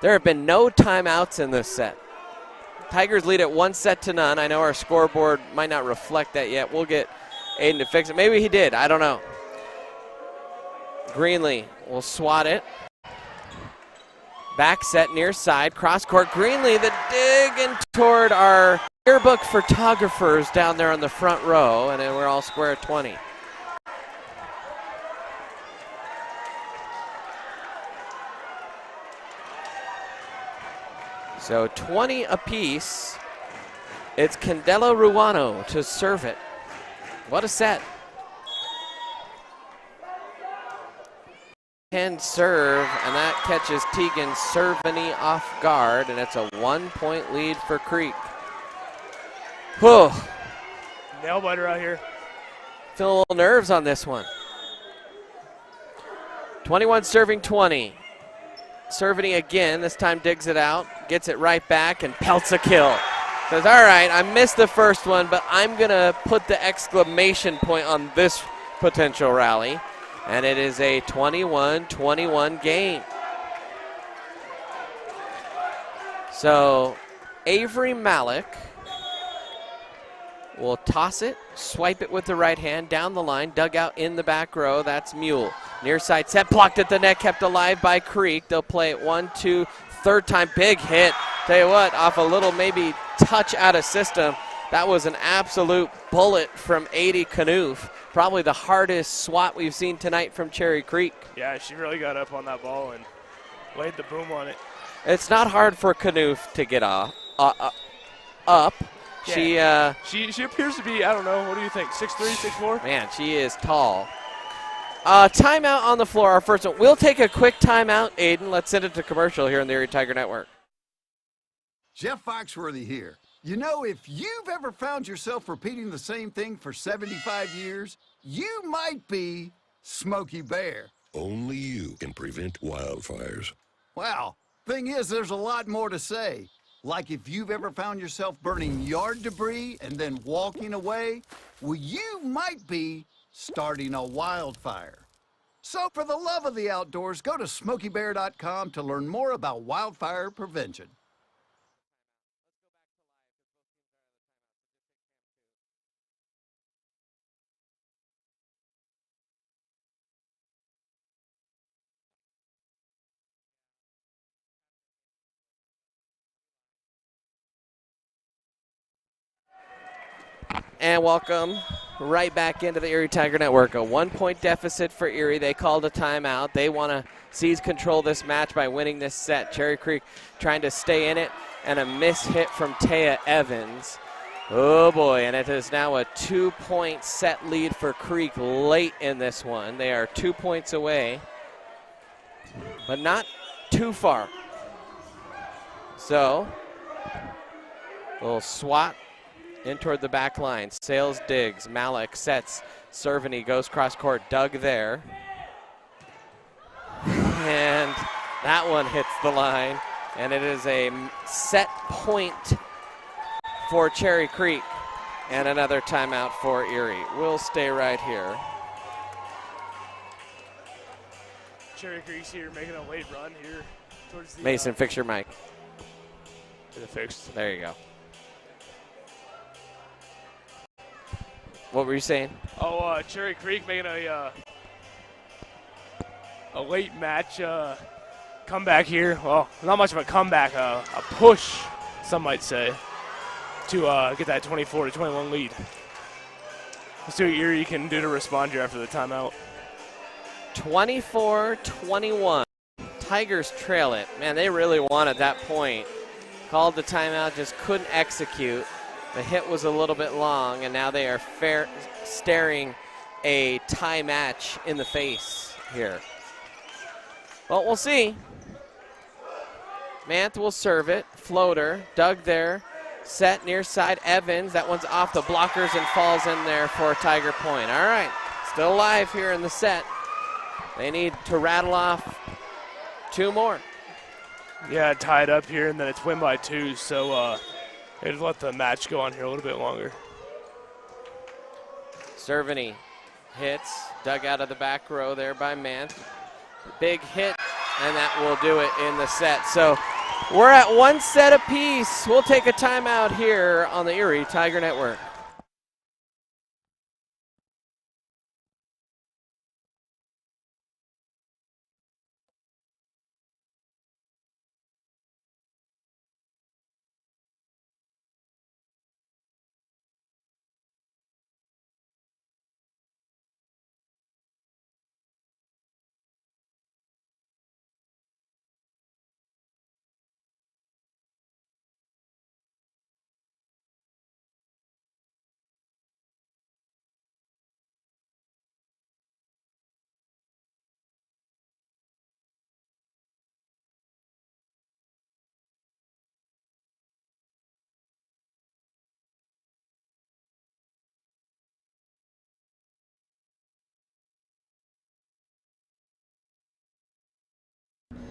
There have been no timeouts in this set. Tigers lead at 1-0. I know our scoreboard might not reflect that yet. We'll get Aiden to fix it. Maybe he did. I don't know. Greenlee will swat it. Back set near side. Cross court. Greenlee the dig in toward our yearbook photographers down there on the front row. And then we're all square at 20. So 20 apiece. It's Candela Ruano to serve it. What a set. Can serve, and that catches Tegan Cerveny off guard, and it's a 1-point lead for Creek. Whew. Nail biter out here. Feeling a little nerves on this one. 21 serving 20. Cerveny again, this time digs it out, gets it right back, and pelts a kill. Says, all right, I missed the first one, but I'm going to put the exclamation point on this potential rally. And it is a 21-21 game. So Avery Malik will toss it, swipe it with the right hand, down the line, dug out in the back row. That's Mule. Near side set, blocked at the net, kept alive by Creek. They'll play it 1, 2, third time, big hit. Tell you what, off a little maybe touch out of system. That was an absolute bullet from Adie Knuth. Probably the hardest swat we've seen tonight from Cherry Creek. Yeah, she really got up on that ball and laid the boom on it. It's not hard for Knuth to get up. Yeah. She appears to be, I don't know, what do you think, 6'3", 6'4"? Man, she is tall. Timeout on the floor, our first one. We'll take a quick timeout, Aiden. Let's send it to commercial here on the Erie Tiger Network. Jeff Foxworthy here. You know, if you've ever found yourself repeating the same thing for 75 years, you might be Smokey Bear. Only you can prevent wildfires. Well, thing is, there's a lot more to say. Like if you've ever found yourself burning yard debris and then walking away, well, you might be starting a wildfire. So for the love of the outdoors, go to SmokeyBear.com to learn more about wildfire prevention. And welcome right back into the Erie Tiger Network. A 1-point deficit for Erie. They called a timeout. They want to seize control of this match by winning this set. Cherry Creek trying to stay in it, and a miss hit from Taya Evans. Oh boy, and it is now a 2-point set lead for Creek late in this one. They are 2 points away, but not too far. So, a little swat in toward the back line. Sales digs. Malik sets. Cerveny goes cross court. Dug there. And that one hits the line. And it is a set point for Cherry Creek. And another timeout for Erie. We'll stay right here. Cherry Creek's here making a late run here towards the Mason, fix your mic. Get it fixed. There you go. What were you saying? Oh, Cherry Creek making a late match comeback here. Well, not much of a comeback, a push, some might say, to get that 24-21 lead. Let's see what Erie can do to respond here after the timeout. 24-21. Tigers trail it. Man, they really wanted that point. Called the timeout, just couldn't execute. The hit was a little bit long, and now they are staring a tie match in the face here. Well, we'll see. Manth will serve it. Floater, dug there. Set near side, Evans. That one's off the blockers and falls in there for a Tiger point. All right, still alive here in the set. They need to rattle off 2 more. Yeah, tied up here, and then it's win by 2, so they'd let the match go on here a little bit longer. Cerveny hits, dug out of the back row there by Manth. Big hit, and that will do it in the set. So we're at 1 set apiece. We'll take a timeout here on the Erie Tiger Network.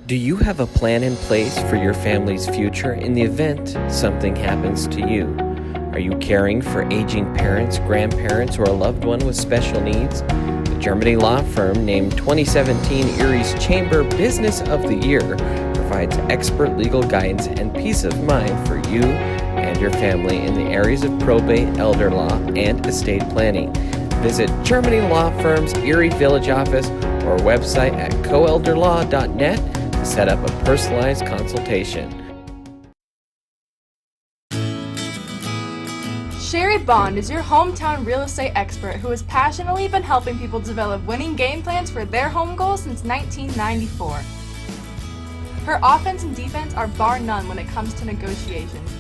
Do you have a plan in place for your family's future in the event something happens to you? Are you caring for aging parents, grandparents, or a loved one with special needs? The Germany law firm named 2017 Erie's Chamber Business of the Year provides expert legal guidance and peace of mind for you and of your family in the areas of probate, elder law, and estate planning. Visit Germany Law Firm's Erie Village office or website at coelderlaw.net to set up a personalized consultation. Sherry Bond is your hometown real estate expert who has passionately been helping people develop winning game plans for their home goals since 1994. Her offense and defense are bar none when it comes to negotiations.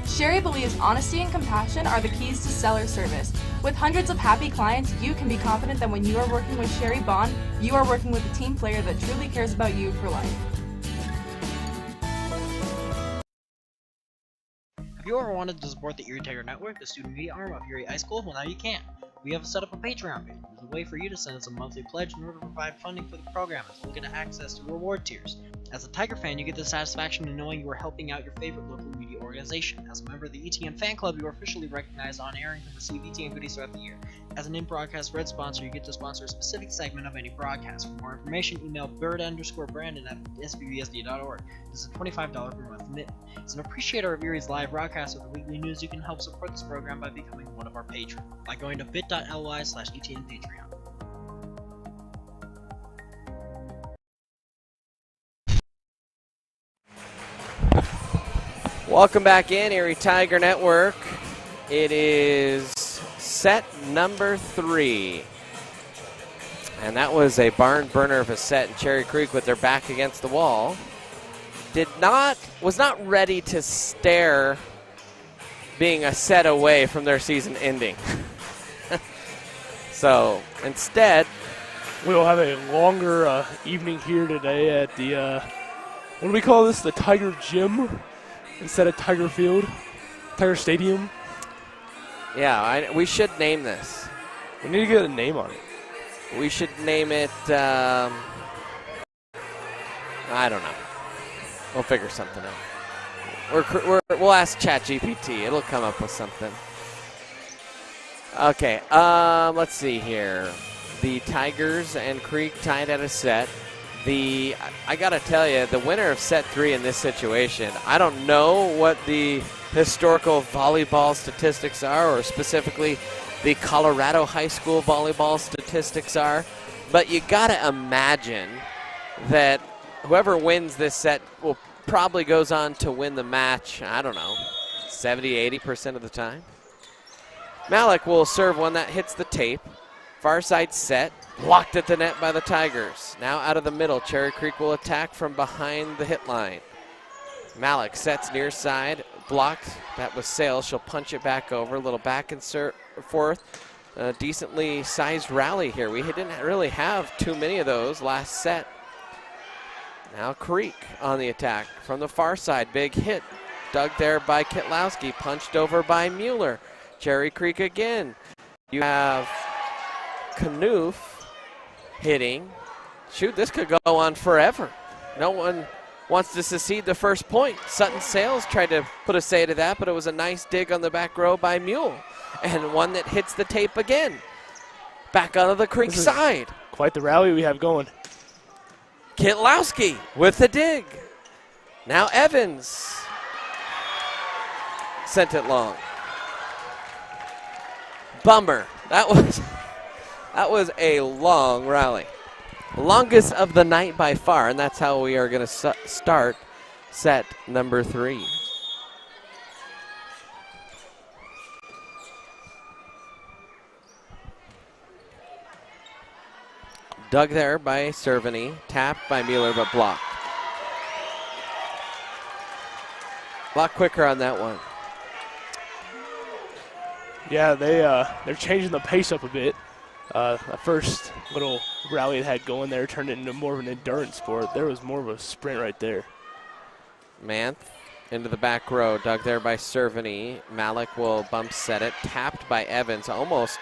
Sherry believes honesty and compassion are the keys to seller service. With hundreds of happy clients, you can be confident that when you are working with Sherry Bond, you are working with a team player that truly cares about you for life. Have you ever wanted to support the Erie Tiger Network, the student media arm of Erie High School? Well, now you can. We have set up a Patreon page. It's a way for you to send us a monthly pledge in order to provide funding for the program as we get access to reward tiers. As a Tiger fan, you get the satisfaction of knowing you are helping out your favorite local media organization. As a member of the ETN fan club, you are officially recognized on air and can receive ETN goodies throughout the year. As an in-broadcast red sponsor, you get to sponsor a specific segment of any broadcast. For more information, email bird_brandon at sbbsd.org. This is a $25 per month commitment. As an appreciator of Erie's live broadcast with the weekly news, you can help support this program by becoming one of our patrons by going to bit.ly/ETN Patreon. Welcome back in, Erie Tiger Network. It is set number 3. And that was a barn burner of a set in Cherry Creek with their back against the wall. Was not ready to stare being a set away from their season ending. So instead, we will have a longer evening here today at the, what do we call this? The Tiger Gym instead of Tiger Field, Tiger Stadium. Yeah, we should name this. We need to get a name on it. We should name it, I don't know. We'll figure something out. We'll ask ChatGPT. It'll come up with something. Okay, let's see here. The Tigers and Creek tied at a set. I gotta tell you, the winner of set 3 in this situation, I don't know what the historical volleyball statistics are, or specifically the Colorado high school volleyball statistics are, but you gotta imagine that whoever wins this set will probably goes on to win the match, I don't know, 70-80% of the time. Malik will serve one that hits the tape. Far side set, blocked at the net by the Tigers. Now out of the middle, Cherry Creek will attack from behind the hit line. Malik sets near side, blocked. That was Sales. She'll punch it back over. A little back and forth. A decently sized rally here. We didn't really have too many of those last set. Now Creek on the attack from the far side. Big hit. Dug there by Kitlowski. Punched over by Mueller. Cherry Creek again. You have Knuth hitting. Shoot, this could go on forever. No one wants to secede the first point. Sutton Sales tried to put a say to that, but it was a nice dig on the back row by Mule. And one that hits the tape again. Back onto the Creek side. Quite the rally we have going. Kitlowski with the dig. Now Evans sent it long. Bummer. That was a long rally. Longest of the night by far, and that's how we are going to start set number 3. Dug there by Cerveny, tapped by Mueller, but blocked. A lot quicker on that one. Yeah, they're changing the pace up a bit. The first little rally it had going there turned it into more of an endurance sport. There was more of a sprint right there. Manth into the back row, dug there by Cerveny. Malik will bump set it, tapped by Evans, almost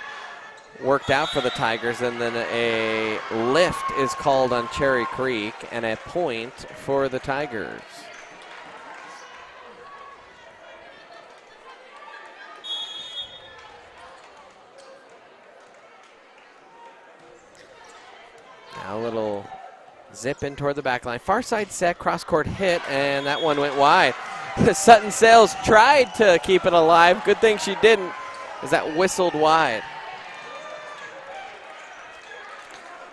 worked out for the Tigers, and then a lift is called on Cherry Creek and a point for the Tigers. Now a little zip in toward the back line. Far side set, cross court hit, and that one went wide. Sutton Sales tried to keep it alive. Good thing she didn't, as that whistled wide.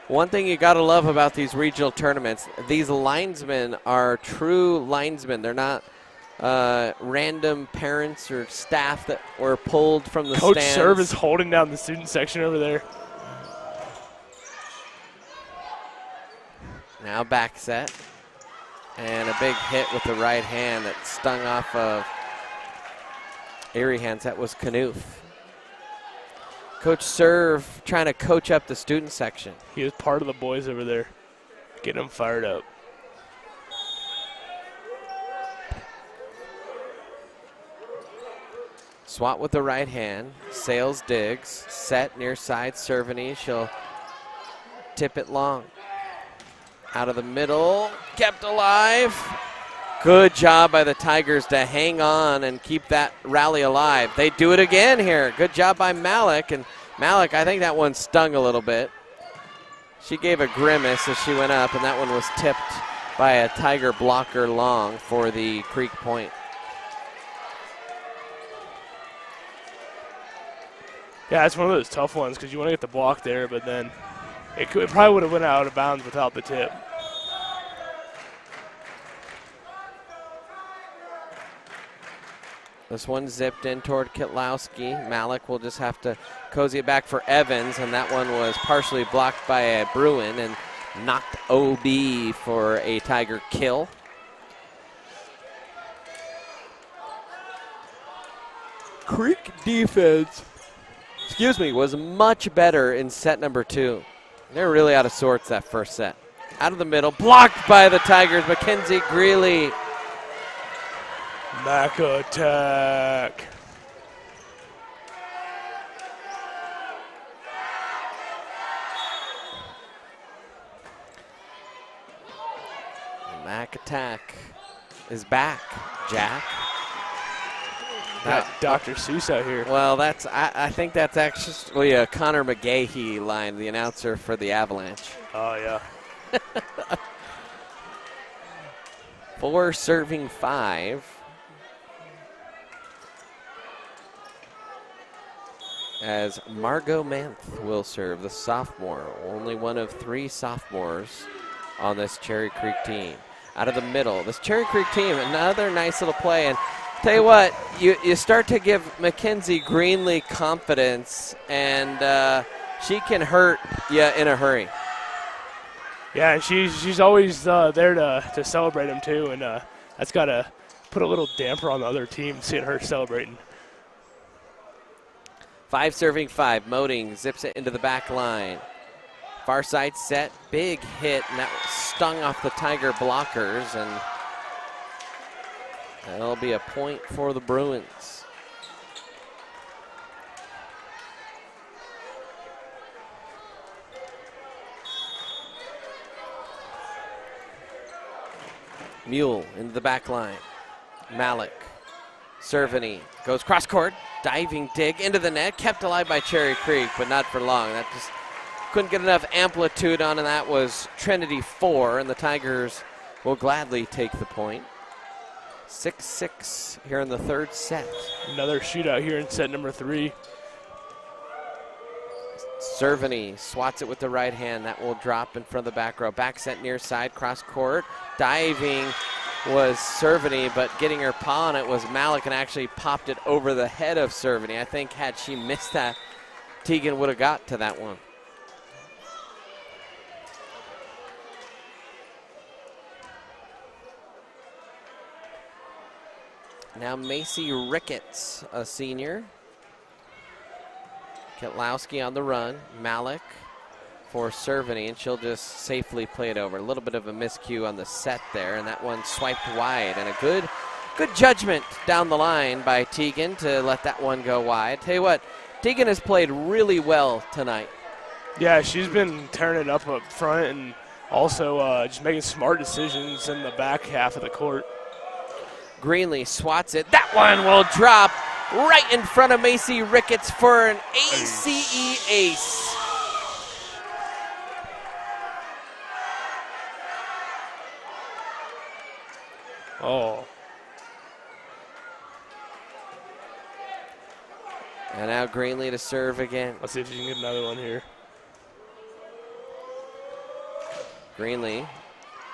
One thing you got to love about these regional tournaments, these linesmen are true linesmen. They're not random parents or staff that were pulled from the Coach stands. Serve is holding down the student section over there. Now back set. And a big hit with the right hand that stung off of Erie hands. That was Knuth. Coach Serve trying to coach up the student section. He was part of the boys over there, getting them fired up. Swat with the right hand. Sales digs. Set near side. Cerveny. She'll tip it long. Out of the middle. Kept alive. Good job by the Tigers to hang on and keep that rally alive. They do it again here. Good job by Malik. And Malik, I think that one stung a little bit. She gave a grimace as she went up, and that one was tipped by a Tiger blocker long for the Creek point. Yeah, it's one of those tough ones because you want to get the block there, but then it probably would have went out of bounds without the tip. This one zipped in toward Kitlowski. Malik will just have to cozy it back for Evans, and that one was partially blocked by a Bruin and knocked OB for a Tiger kill. Creek defense, was much better in set number 2. They were really out of sorts that first set. Out of the middle, blocked by the Tigers, Mackenzie Greeley. Mac attack. Mac attack is back, Jack. Got Dr. Seuss out here. Well, I think that's actually a Connor McGahee line, the announcer for the Avalanche. Oh, yeah. 4 serving 5. As Margot Manth will serve, the sophomore. Only one of 3 sophomores on this Cherry Creek team. Out of the middle, this Cherry Creek team, another nice little play. And tell you what, you start to give Mackenzie Greenlee confidence, and she can hurt you in a hurry. Yeah, and she's always there to celebrate him too, and that's got to put a little damper on the other team seeing her celebrating. 5 serving 5. Moding zips it into the back line. Far side set, big hit, and that stung off the Tiger blockers, and that'll be a point for the Bruins. Mule into the back line. Malik. Cerveny goes cross court. Diving dig into the net. Kept alive by Cherry Creek, but not for long. That just couldn't get enough amplitude on, and that was Trinity 4, and the Tigers will gladly take the point. 6-6 here in the third set. Another shootout here in set number 3. Cerveny swats it with the right hand. That will drop in front of the back row. Back set near side, cross court. Diving was Cerveny, but getting her paw on it was Malik, and actually popped it over the head of Cerveny. I think had she missed that, Teagan would have got to that one. Now Macy Ricketts, a senior. Kitlowski on the run. Malik for Cerveny, and she'll just safely play it over. A little bit of a miscue on the set there, and that one swiped wide. And a good judgment down the line by Teagan to let that one go wide. Tell you what, Teagan has played really well tonight. Yeah, she's been tearing it up front and also just making smart decisions in the back half of the court. Greenlee swats it. That one will drop right in front of Macy Ricketts for an ACE ace. Oh. And now Greenlee to serve again. Let's see if you can get another one here. Greenlee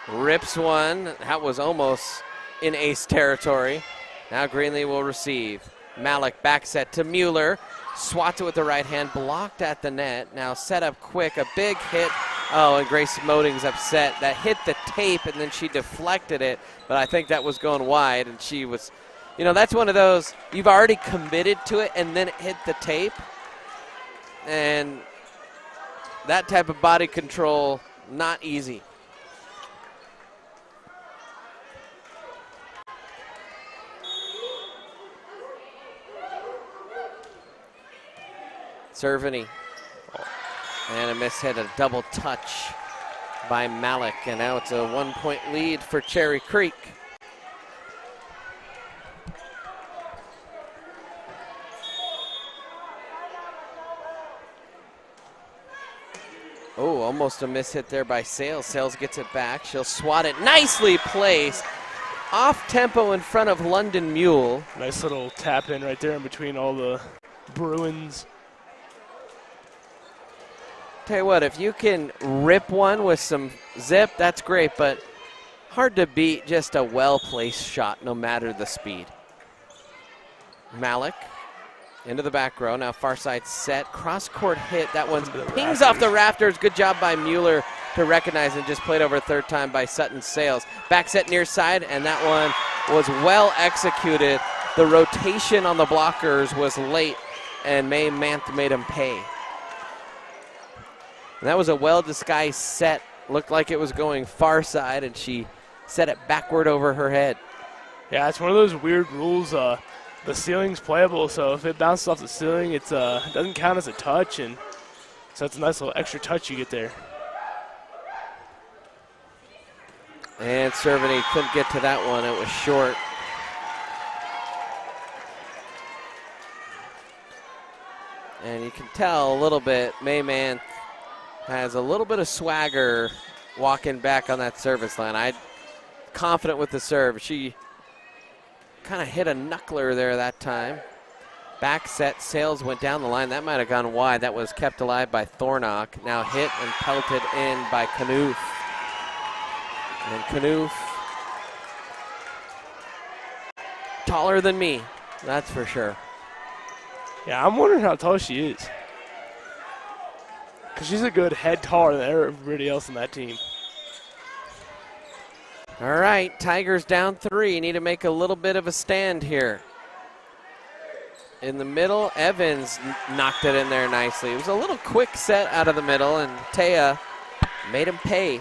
rips one. That was almost in ace territory. Now Greenlee will receive. Malik back set to Mueller. Swats it with the right hand, blocked at the net. Now set up quick, a big hit. Oh, and Grace Moding's upset. That hit the tape, and then she deflected it. But I think that was going wide, and she was, you know, that's one of those, you've already committed to it, and then it hit the tape. And that type of body control, not easy. Cervini. And a miss hit, a double touch by Malik. And now it's a 1-point lead for Cherry Creek. Oh, almost a miss hit there by Sales. Sales gets it back. She'll swat it. Nicely placed. Off tempo in front of London Mule. Nice little tap in right there in between all the Bruins. Tell you what, if you can rip one with some zip, that's great, but hard to beat just a well-placed shot, no matter the speed. Malik into the back row. Now far side set, cross-court hit. That one pings off the rafters. Good job by Mueller to recognize and just played over a third time by Sutton Sales. Back set near side, and that one was well executed. The rotation on the blockers was late, and May Manth made him pay. And that was a well-disguised set. Looked like it was going far side, and she set it backward over her head. Yeah, it's one of those weird rules. The ceiling's playable, so if it bounces off the ceiling, it doesn't count as a touch, and so it's a nice little extra touch you get there. And Cervini couldn't get to that one. It was short. And you can tell a little bit, May Manth has a little bit of swagger walking back on that service line. I'm confident with the serve. She kind of hit a knuckler there that time. Back set, Sales went down the line. That might have gone wide. That was kept alive by Thornock. Now hit and pelted in by Knuth. And Knuth, taller than me, that's for sure. Yeah, I'm wondering how tall she is. Because she's a good head taller than everybody else in that team. All right, Tigers down 3. Need to make a little bit of a stand here. In the middle, Evans knocked it in there nicely. It was a little quick set out of the middle, and Taya made him pay.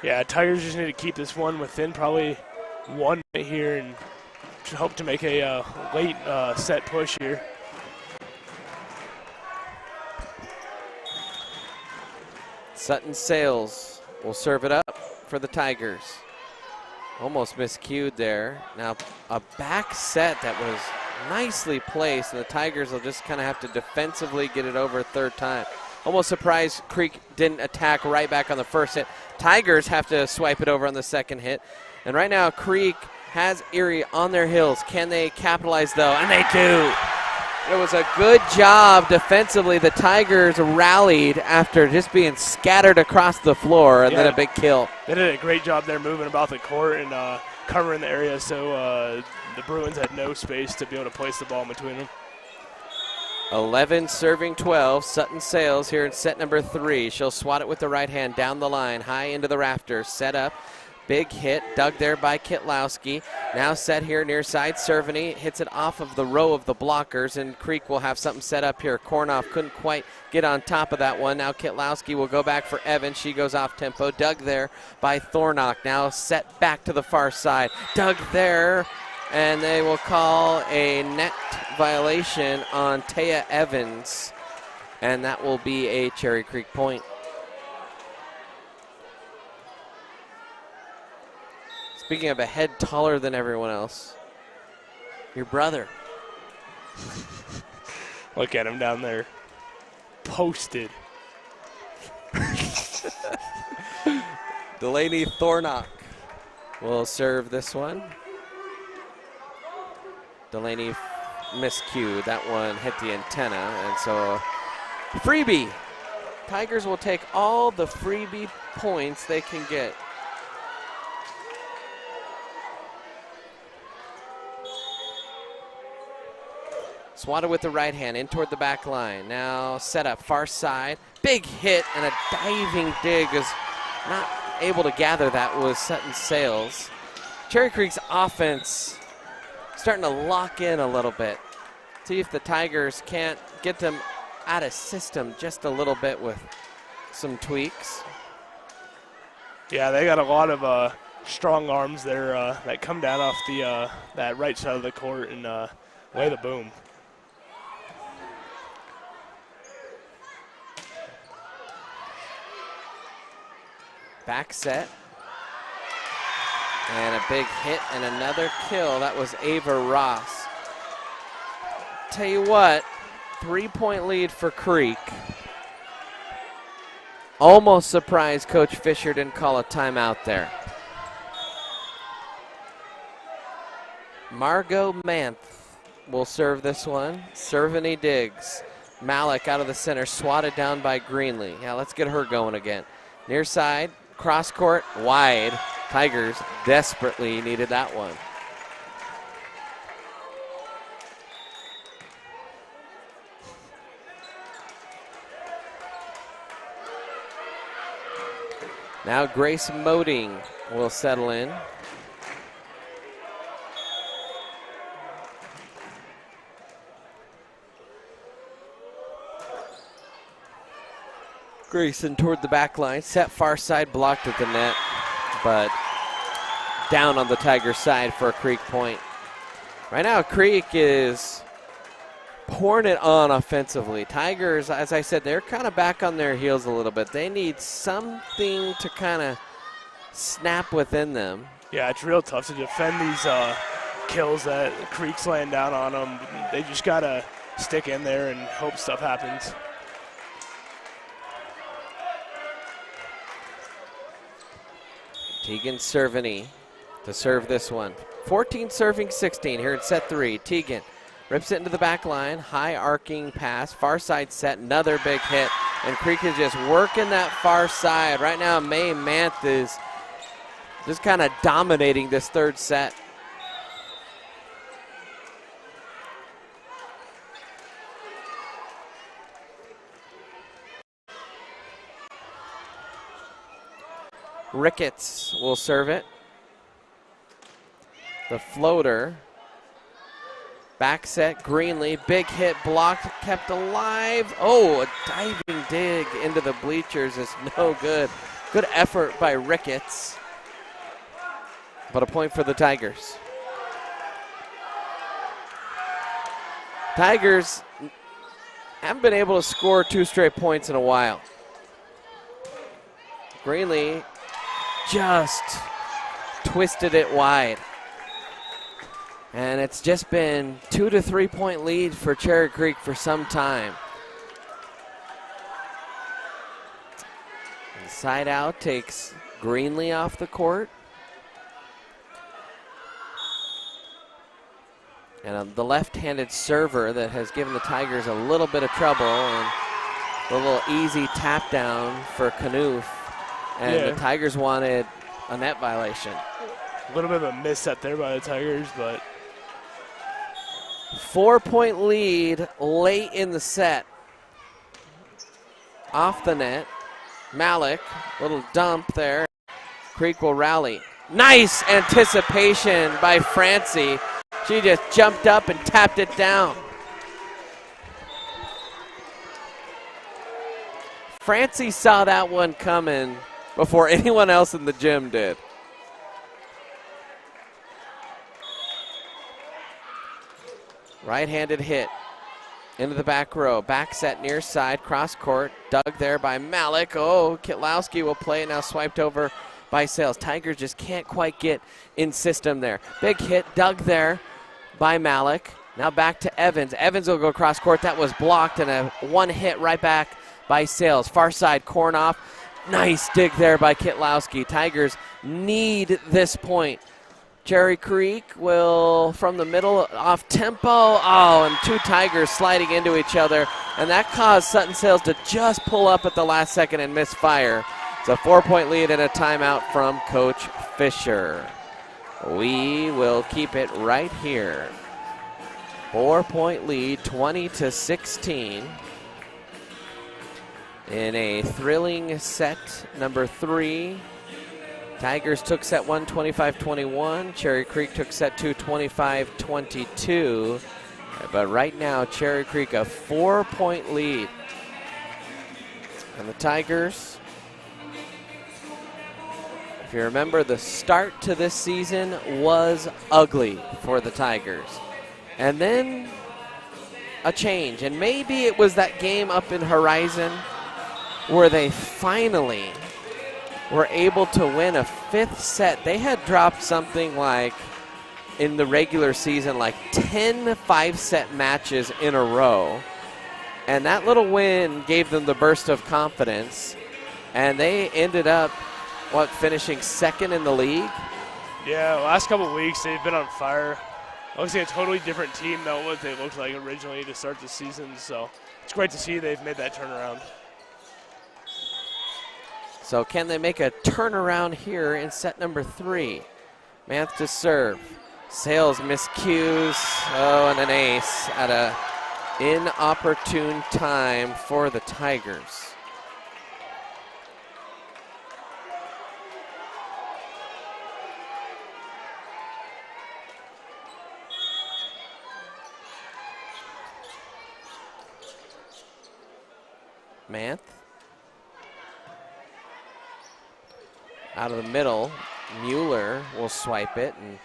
Yeah, Tigers just need to keep this one within probably one here and hope to make a late set push here. Sutton Sales will serve it up for the Tigers. Almost miscued there. Now a back set that was nicely placed, and the Tigers will just kind of have to defensively get it over a third time. Almost surprised Creek didn't attack right back on the first hit. Tigers have to swipe it over on the second hit. And right now Creek has Erie on their heels. Can they capitalize though? And they do. It was a good job defensively. The Tigers rallied after just being scattered across the floor, and then a big kill. They did a great job there moving about the court and covering the area, so the Bruins had no space to be able to place the ball in between them. 11 serving 12. Sutton Sales here in set number 3. She'll swat it with the right hand down the line, high into the rafters. Set up. Big hit, dug there by Kitlowski. Now set here near side. Cervini hits it off of the row of the blockers, and Creek will have something set up here. Kornoff couldn't quite get on top of that one. Now Kitlowski will go back for Evans. She goes off tempo. Dug there by Thornock. Now set back to the far side. Dug there, and they will call a net violation on Taya Evans, and that will be a Cherry Creek point. Speaking of a head taller than everyone else, your brother. Look at him down there. Posted. Delaney Thornock will serve this one. Delaney miscued. That one hit the antenna, and so freebie. Tigers will take all the freebie points they can get. Swatted with the right hand in toward the back line. Now set up far side. Big hit and a diving dig is not able to gather that was Sutton Sales. Cherry Creek's offense starting to lock in a little bit. See if the Tigers can't get them out of system just a little bit with some tweaks. Yeah, they got a lot of strong arms there that come down off the that right side of the court and lay the boom. Back set. And a big hit and another kill. That was Ava Ross. Tell you what, 3-point lead for Creek. Almost surprised Coach Fisher didn't call a timeout there. Margot Manth will serve this one. Cerveny Diggs. Malik out of the center, swatted down by Greenlee. Yeah, let's get her going again. Near side, cross court, wide. Tigers desperately needed that one. Now Grace Moding will settle in. Grayson toward the back line, set far side, blocked at the net, but down on the Tiger side for a Creek point. Right now, Creek is pouring it on offensively. Tigers, as I said, they're kind of back on their heels a little bit. They need something to kind of snap within them. Yeah, it's real tough to defend these kills that Creek's laying down on them. They just got to stick in there and hope stuff happens. Tegan Cerveny to serve this one. 14 serving 16 here in set 3. Tegan rips it into the back line. High arcing pass. Far side set. Another big hit. And Creek is just working that far side. Right now, May Manth is just kind of dominating this third set. Ricketts will serve it. The floater. Back set, Greenlee. Big hit, blocked, kept alive. Oh, a diving dig into the bleachers is no good. Good effort by Ricketts. But a point for the Tigers. Tigers haven't been able to score 2 straight points in a while. Greenlee just twisted it wide. And it's just been 2 to 3 point lead for Cherry Creek for some time. And side out takes Greenlee off the court. And the left-handed server that has given the Tigers a little bit of trouble, and a little easy tap down for Knuth. And the Tigers wanted a net violation. A little bit of a misset there by the Tigers, but 4-point lead late in the set. Off the net. Malik, little dump there. Creek will rally. Nice anticipation by Francie. She just jumped up and tapped it down. Francie saw that one coming before anyone else in the gym did. Right-handed hit into the back row. Back set near side, cross court. Dug there by Malik. Oh, Kitlowski will play it now, swiped over by Sales. Tigers just can't quite get in system there. Big hit, dug there by Malik. Now back to Evans. Evans will go cross court. That was blocked, and a one hit right back by Sales. Far side, Kornoff. Nice dig there by Kitlowski. Tigers need this point Cherry Creek will, from the middle, off tempo. Oh, and two Tigers sliding into each other. And that caused Sutton Sales to just pull up at the last second and miss fire. It's a 4-point lead and a timeout from Coach Fisher. We will keep it right here. 4-point lead, 20-16. In a thrilling set number 3. Tigers took set 1 25-21. Cherry Creek took set 2 25-22. But right now, Cherry Creek a 4-point lead. And the Tigers, if you remember, the start to this season was ugly for the Tigers. And then a change. And maybe it was that game up in Horizon where they finally were able to win a 5th set. They had dropped something like, in the regular season, like 10 5-set matches in a row. And that little win gave them the burst of confidence. And they ended up, finishing 2nd in the league? Yeah, the last couple of weeks they've been on fire. Obviously a totally different team than what they looked like originally to start the season. So it's great to see they've made that turnaround. So can they make a turnaround here in set number 3? Manth to serve. Sales miscues. Oh, and an ace at a inopportune time for the Tigers. Manth. Out of the middle, Mueller will swipe it, and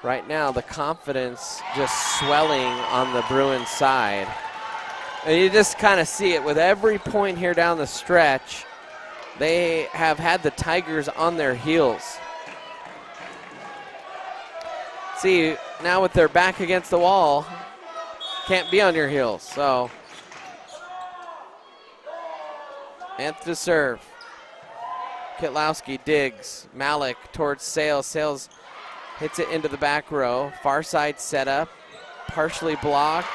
right now the confidence just swelling on the Bruins side. And you just kind of see it with every point here down the stretch. They have had the Tigers on their heels. See, now with their back against the wall, can't be on your heels, so. Manth to serve. Kitlowski digs. Malik towards Sales. Sales hits it into the back row. Far side setup. Partially blocked.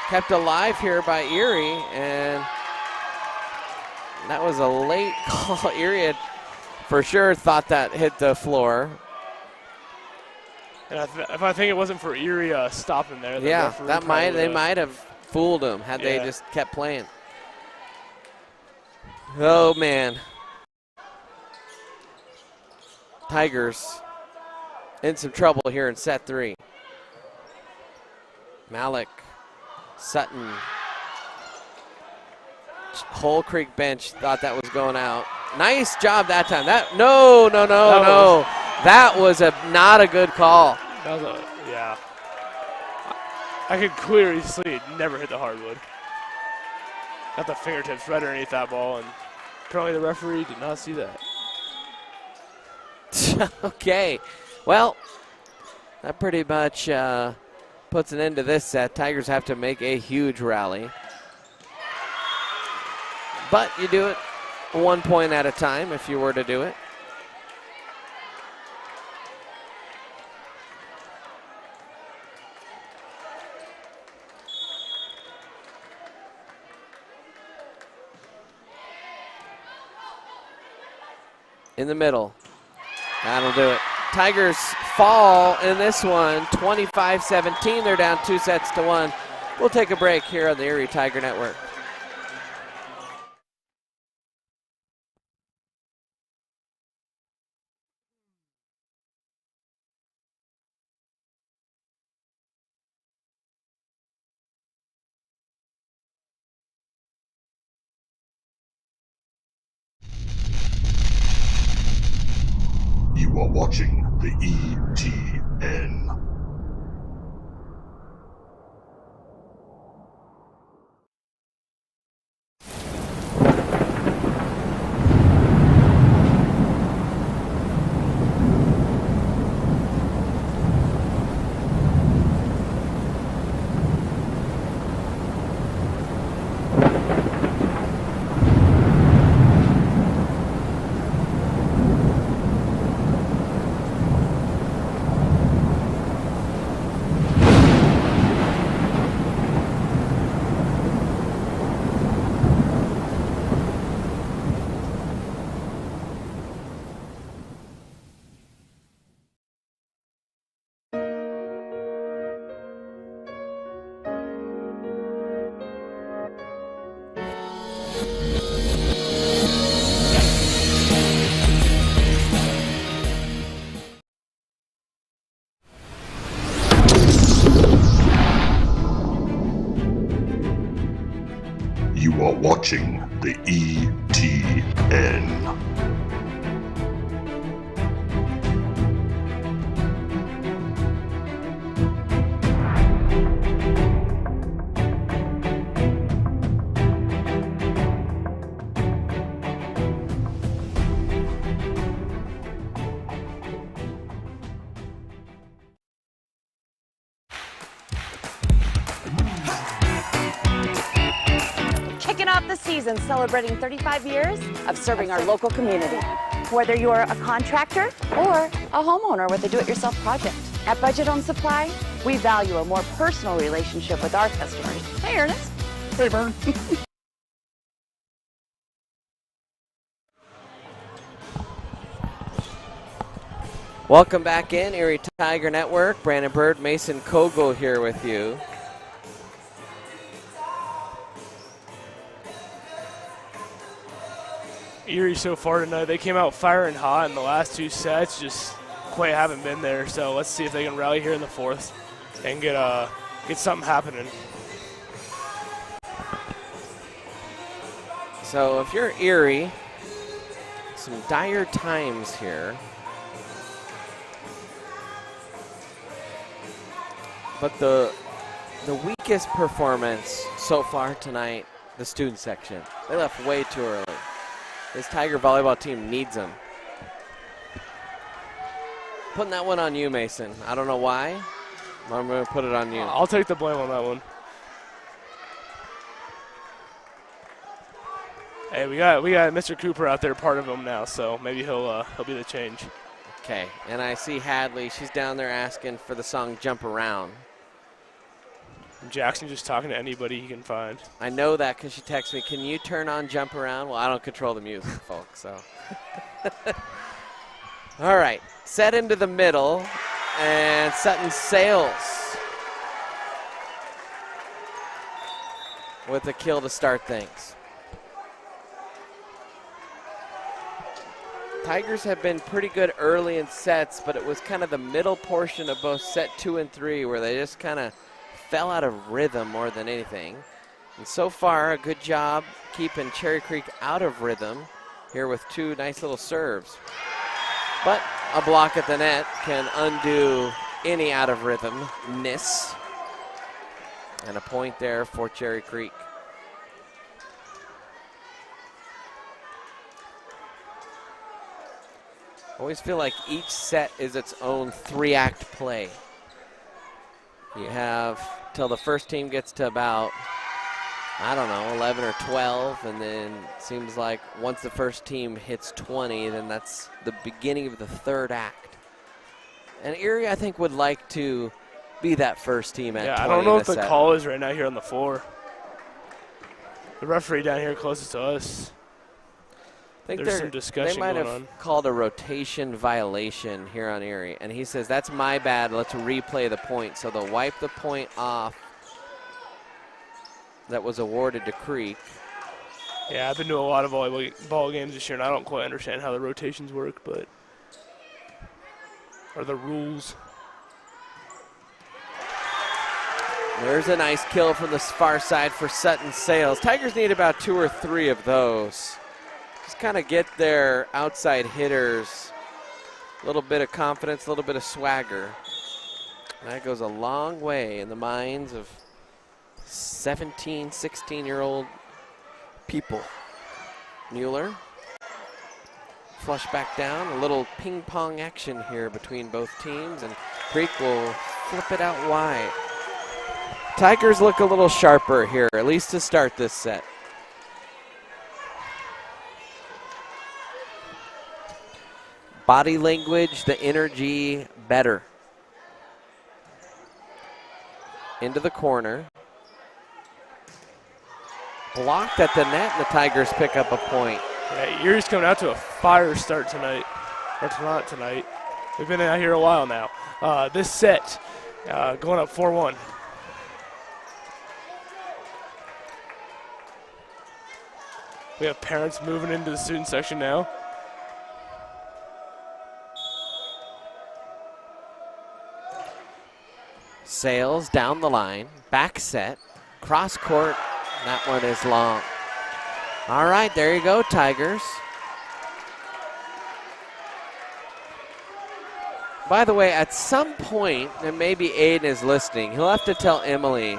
Kept alive here by Erie. And that was a late call. Erie had for sure thought that hit the floor. And if I think it wasn't for Erie stopping there. Yeah, they might have fooled him had they just kept playing. Oh, man. Tigers in some trouble here in set 3. Malik, Sutton. Whole Creek bench thought that was going out. Nice job that time. No. That was not a good call. That was yeah. I could clearly see it never hit the hardwood. Got the fingertips right underneath that ball, and apparently the referee did not see that. Okay, well, that pretty much puts an end to this set. Tigers have to make a huge rally. But you do it 1 point at a time if you were to do it. In the middle. That'll do it. Tigers fall in this one, 25-17. They're down 2-1. We'll take a break here on the Erie Tiger Network. You are watching the ETN. watching the ETN. Kicking off the season celebrating 35 years of serving our local community. Whether you're a contractor or a homeowner with a do-it-yourself project. At Budget Home Supply, we value a more personal relationship with our customers. Hey, Ernest. Hey, Vern. Welcome back in, Erie Tiger Network. Brandon Bird, Mason Kogel here with you. Erie so far tonight, they came out firing hot in the last two sets, just quite haven't been there. So let's see if they can rally here in the fourth and get something happening. So if you're Erie, some dire times here. But the weakest performance so far tonight, the student section. They left way too early. This Tiger volleyball team needs them. Putting that one on you, Mason. I don't know why, but I'm going to put it on you. I'll take the blame on that one. Hey, we got Mr. Cooper out there, part of him now, so maybe he'll be the change. Okay, and I see Hadley. She's down there asking for the song "Jump Around." Jackson just talking to anybody he can find. I know that because she texted me, "Can you turn on Jump Around?" Well, I don't control the music, folks, so. All right, set into the middle, and Sutton sails with a kill to start things. Tigers have been pretty good early in sets, but it was kind of the middle portion of both set 2 and 3 where they just kind of fell out of rhythm more than anything. And so far, a good job keeping Cherry Creek out of rhythm here with two nice little serves. But a block at the net can undo any out of rhythmness. And a point there for Cherry Creek. I always feel like each set is its own 3-act play. You have till the first team gets to about, I don't know, 11 or 12, and then it seems like once the first team hits 20, then that's the beginning of the third act. And Erie, I think, would like to be that first team at 20. Yeah, I don't know what the call is right now here on the floor. The referee down here closest to us. I think There's some discussion they might going have on. called a rotation violation here on Erie. And he says, that's my bad, let's replay the point. So they'll wipe the point off that was awarded to Creek. Yeah, I've been to a lot of volleyball games this year, and I don't quite understand how the rotations work, but are the rules. There's a nice kill from the far side for Sutton Sales. Tigers need about 2 or 3 of those. Just kind of get their outside hitters a little bit of confidence, a little bit of swagger. And that goes a long way in the minds of 17, 16-year-old people. Mueller, flush back down, a little ping pong action here between both teams, and Creek will flip it out wide. Tigers look a little sharper here, at least to start this set. Body language, the energy, better. Into the corner. Blocked at the net, and the Tigers pick up a point. Yeah, Erie's coming out to a fire start tonight. Or not tonight. We've been out here a while now. This set, going up 4-1. We have parents moving into the student section now. Sales down the line, back set, cross court, that one is long. All right, there you go, Tigers. By the way, at some point, and maybe Aiden is listening, he'll have to tell Emily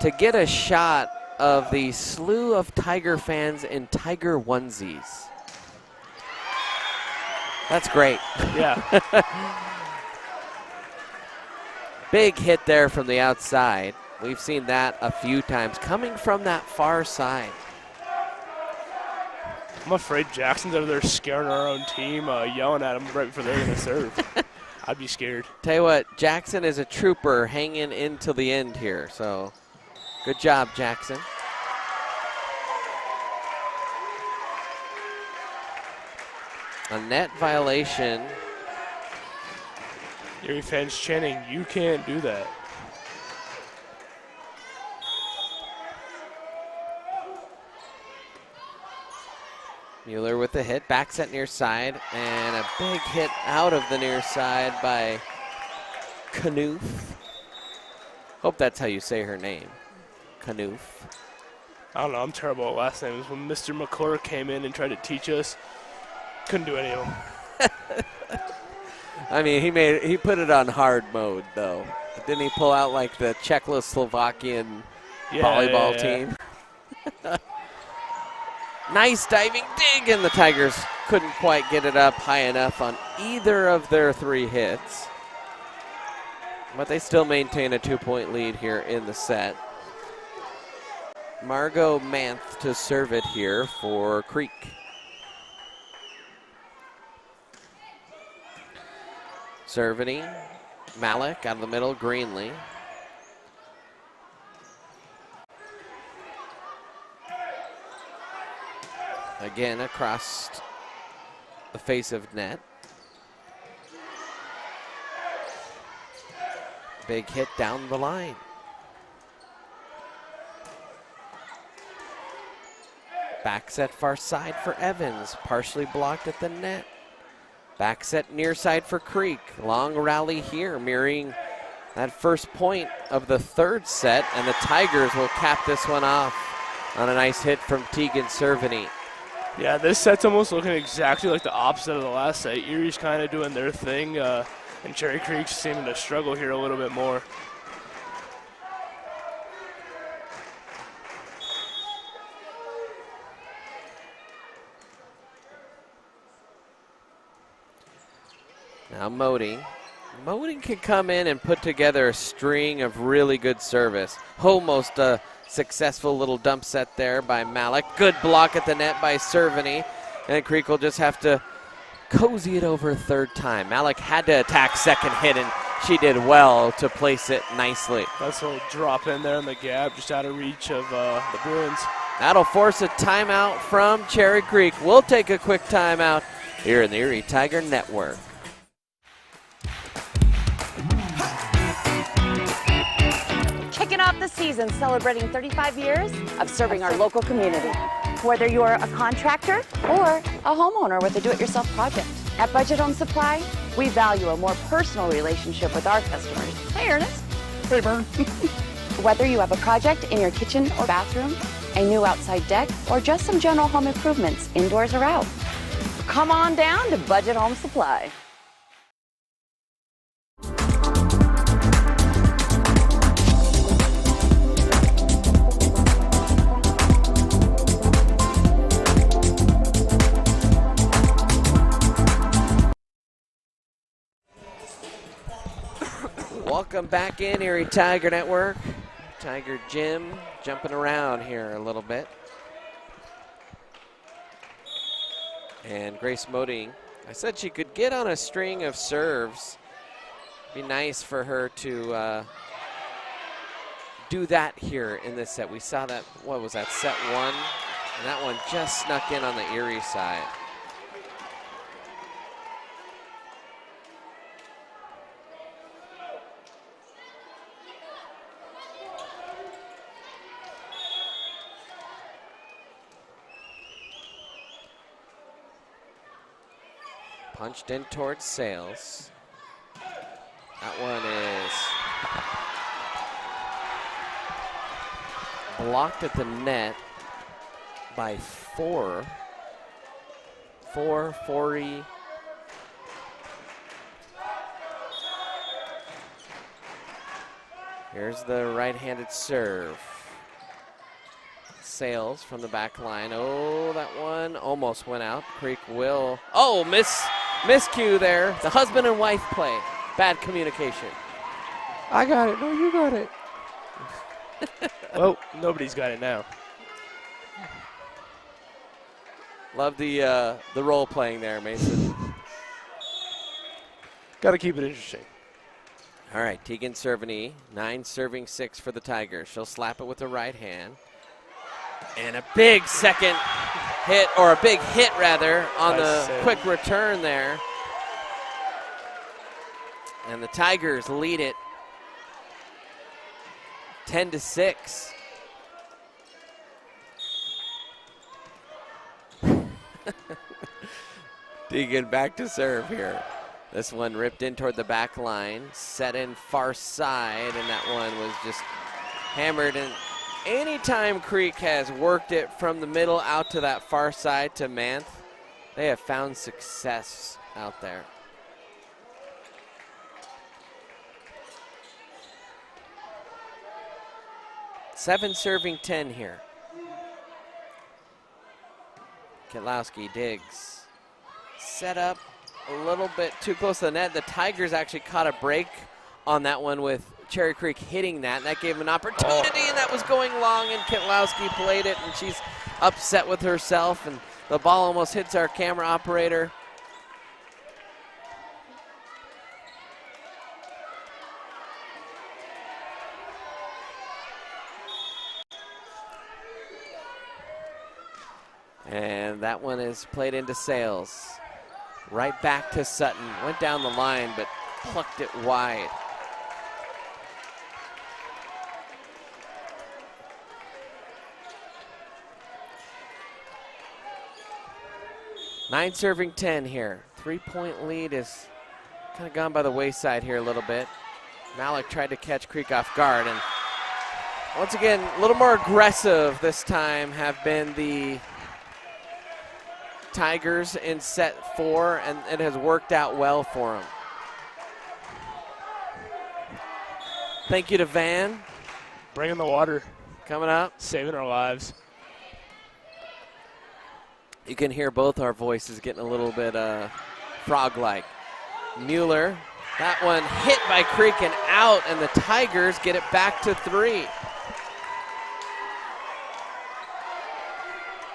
to get a shot of the slew of Tiger fans in Tiger onesies. That's great. Yeah. Big hit there from the outside. We've seen that a few times coming from that far side. I'm afraid Jackson's over there scaring our own team, yelling at them right before they're going to serve. I'd be scared. Tell you what, Jackson is a trooper hanging in till the end here, so good job, Jackson. A net violation. Erie fans chanting, "You can't do that." Mueller with the hit, back set near side, and a big hit out of the near side by Knuth. Hope that's how you say her name, Knuth. I don't know, I'm terrible at last names. When Mr. McClure came in and tried to teach us, couldn't do any of them. I mean, he put it on hard mode, though. Didn't he pull out like the Czechoslovakian volleyball team? Nice diving dig, and the Tigers couldn't quite get it up high enough on either of their 3 hits. But they still maintain a 2-point lead here in the set. Margot Manth to serve it here for Creek. Serving, Malik out of the middle, Greenlee. Again across the face of net. Big hit down the line. Back set far side for Evans, partially blocked at the net. Back set near side for Creek. Long rally here, mirroring that first point of the 3rd set, and the Tigers will cap this one off on a nice hit from Tegan Cerveny. Yeah, this set's almost looking exactly like the opposite of the last set. Erie's kind of doing their thing, and Cherry Creek's seeming to struggle here a little bit more. Now Moding. Moding can come in and put together a string of really good service. Almost a successful little dump set there by Malik. Good block at the net by Cerveny. And Creek will just have to cozy it over a 3rd time. Malik had to attack second hit, and she did well to place it nicely. Nice little drop in there in the gap, just out of reach of the Bruins. That'll force a timeout from Cherry Creek. We'll take a quick timeout here in the Erie Tiger Network. Kicking off the season celebrating 35 years of serving our local community. Whether you're a contractor or a homeowner with a do-it-yourself project. At Budget Home Supply, we value a more personal relationship with our customers. Hey, Ernest. Hey, Bern. Whether you have a project in your kitchen or bathroom, a new outside deck, or just some general home improvements, indoors or out, come on down to Budget Home Supply. Welcome back in Erie Tiger Network. Tiger Jim jumping around here a little bit. And Grace Moding, I said she could get on a string of serves. Be nice for her to do that here in this set. We saw that, what was that, set 1? And that one just snuck in on the Erie side. Punched in towards Sales. That one is blocked at the net by 4-4-E. Here's the right-handed serve. Sales from the back line. Oh, that one almost went out. Creek will. Oh, miscue there. The husband and wife play. Bad communication. I got it. No, you got it. Well, nobody's got it now. Love the role playing there, Mason. Got to keep it interesting. All right, Tegan Cerveny, 9 serving 6 for the Tigers. She'll slap it with the right hand. And a big second hit, or a big hit rather, on the quick return there. And the Tigers lead it 10-6. Tegan back to serve here. This one ripped in toward the back line, set in far side, and that one was just hammered. And anytime Creek has worked it from the middle out to that far side to Manth, they have found success out there. Seven serving 10 here. Kitlowski digs. Set up a little bit too close to the net. The Tigers actually caught a break on that one with Cherry Creek hitting that, and that gave him an opportunity, and that was going long, and Kitlowski played it, and she's upset with herself, and the ball almost hits our camera operator. And that one is played into Sales. Right back to Sutton. Went down the line, but plucked it wide. Nine serving 10 here. 3-point lead is kind of gone by the wayside here a little bit. Malik tried to catch Creek off guard, and once again, a little more aggressive this time have been the Tigers in set 4, and it has worked out well for them. Thank you to Van. Bringing the water. Coming up. Saving our lives. You can hear both our voices getting a little bit frog-like. Mueller, that one hit by Creek and out, and the Tigers get it back to 3.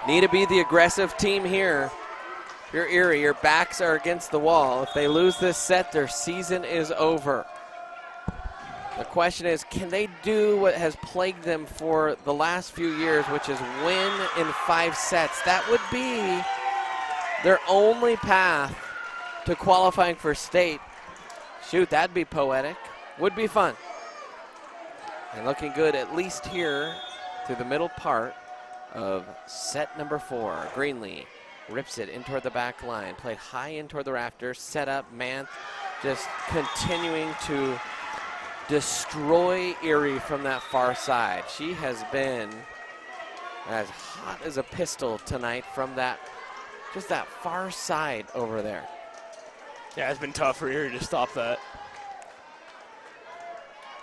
Need to be the aggressive team here. You're Erie, your backs are against the wall. If they lose this set, their season is over. The question is, can they do what has plagued them for the last few years, which is win in 5 sets? That would be their only path to qualifying for state. Shoot, that'd be poetic. Would be fun. And looking good, at least here through the middle part of set number 4. Greenlee rips it in toward the back line, played high in toward the rafters, set up. Manth just continuing to destroy Erie from that far side. She has been as hot as a pistol tonight from that, just that far side over there. Yeah, it's been tough for Erie to stop that.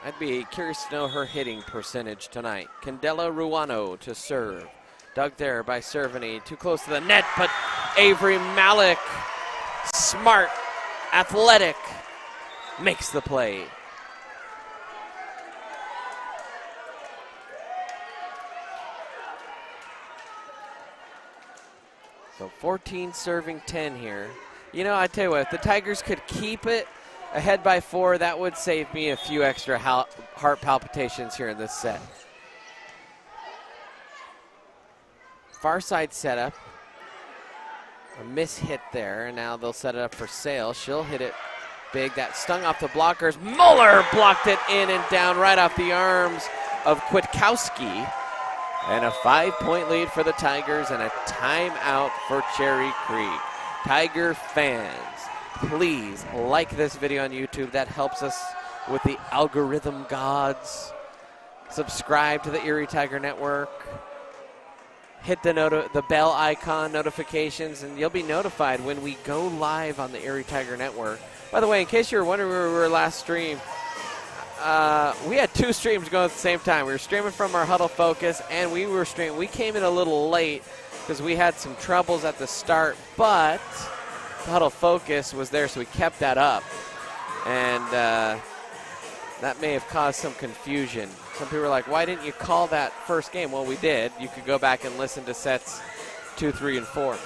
I'd be curious to know her hitting percentage tonight. Candela Ruano to serve. Dug there by Cerveny, too close to the net, but Avery Malik, smart, athletic, makes the play. So 14 serving 10 here. You know, I tell you what, if the Tigers could keep it ahead by 4, that would save me a few extra heart palpitations here in this set. Far side setup. A miss hit there, and now they'll set it up for Sale. She'll hit it big. That stung off the blockers. Mueller blocked it in and down right off the arms of Kwiatkowski. And a 5-point lead for the Tigers and a timeout for Cherry Creek. Tiger fans, please like this video on YouTube. That helps us with the algorithm gods. Subscribe to the Erie Tiger Network. hit the bell icon notifications, and you'll be notified when we go live on the Erie Tiger Network. By the way, in case you were wondering where we were last stream, we had 2 streams going at the same time. We were streaming from our Huddle Focus, and we were streaming. We came in a little late because we had some troubles at the start, but the Huddle Focus was there, so we kept that up. And that may have caused some confusion. Some people were like, why didn't you call that first game? Well, we did. You could go back and listen to sets 2, 3, and 4,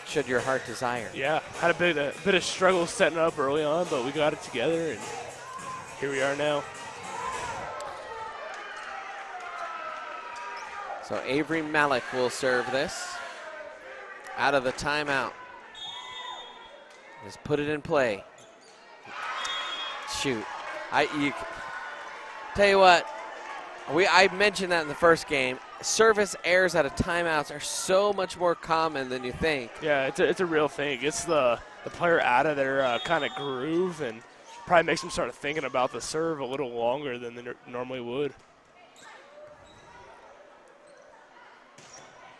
should your heart desire. Yeah, had a bit of struggle setting up early on, but we got it together, and here we are now. So Avery Malik will serve this out of the timeout. Just put it in play. Shoot. Tell you what, I mentioned that in the first game. Service errors out of timeouts are so much more common than you think. Yeah, it's a real thing. It gets the player out of their kind of groove and probably makes them start thinking about the serve a little longer than they normally would.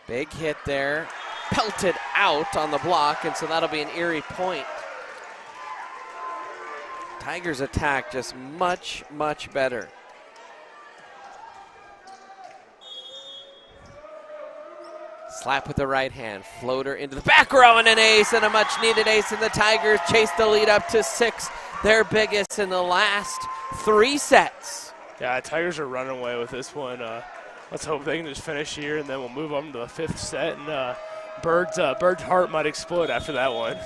Big hit there. Pelted out on the block, and so that'll be an Erie point. Tigers attack just much, much better. Slap with the right hand, floater into the back row, and an ace, and a much-needed ace, and the Tigers chase the lead up to 6, their biggest in the last 3 sets. Yeah, Tigers are running away with this one. Let's hope they can just finish here, and then we'll move on to the 5th set, and Bird's heart might explode after that one.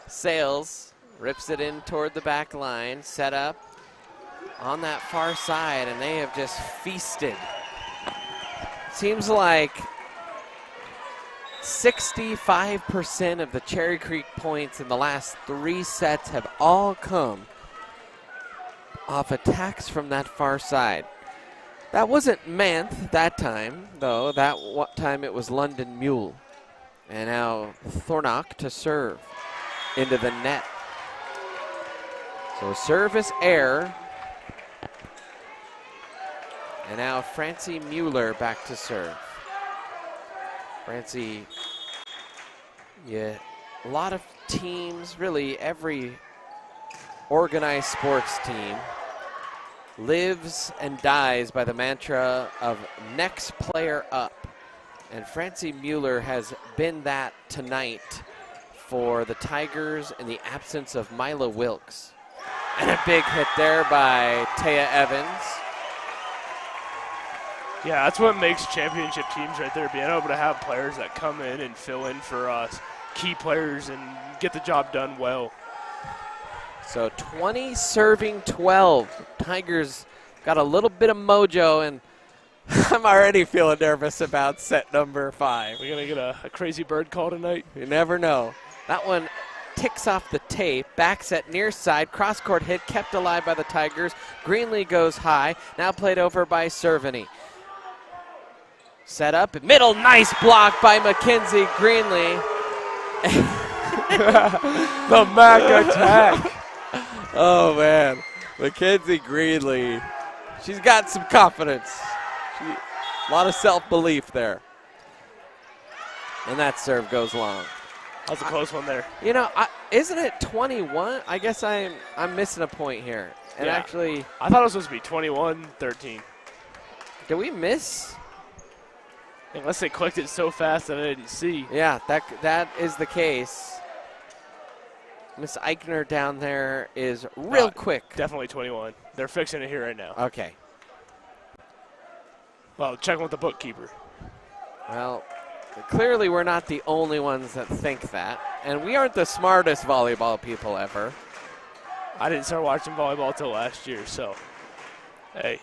Sales rips it in toward the back line, set up on that far side, and they have just feasted. Seems like 65% of the Cherry Creek points in the last 3 sets have all come off attacks from that far side. That wasn't Manth that time, though. That time it was London Mule. And now Thornock to serve into the net. So service error. And now Francie Mueller back to serve. Francie, yeah, a lot of teams, really every organized sports team lives and dies by the mantra of next player up. And Francie Mueller has been that tonight for the Tigers in the absence of Mila Wilkes. And a big hit there by Taya Evans. Yeah, that's what makes championship teams right there, being able to have players that come in and fill in for key players and get the job done well. So 20 serving 12. Tigers got a little bit of mojo, and I'm already feeling nervous about set number 5. We're going to get a crazy bird call tonight. You never know. That one ticks off the tape. Back set near side. Cross-court hit kept alive by the Tigers. Greenlee goes high. Now played over by Cerveny. Set up. Middle. Nice block by Mackenzie Greenlee. The Mac attack. Oh, man. Mackenzie Greenlee. She's got some confidence. A lot of self-belief there. And that serve goes long. That was a close one there. You know, isn't it 21? I guess I'm missing a point here. And yeah. Actually, I thought it was supposed to be 21-13. Did we miss? Unless they clicked it so fast that I didn't see. Yeah, that is the case. Miss Eichner down there is real quick. Definitely 21. They're fixing it here right now. Okay. Well, check with the bookkeeper. Well, clearly we're not the only ones that think that. And we aren't the smartest volleyball people ever. I didn't start watching volleyball until last year, so hey.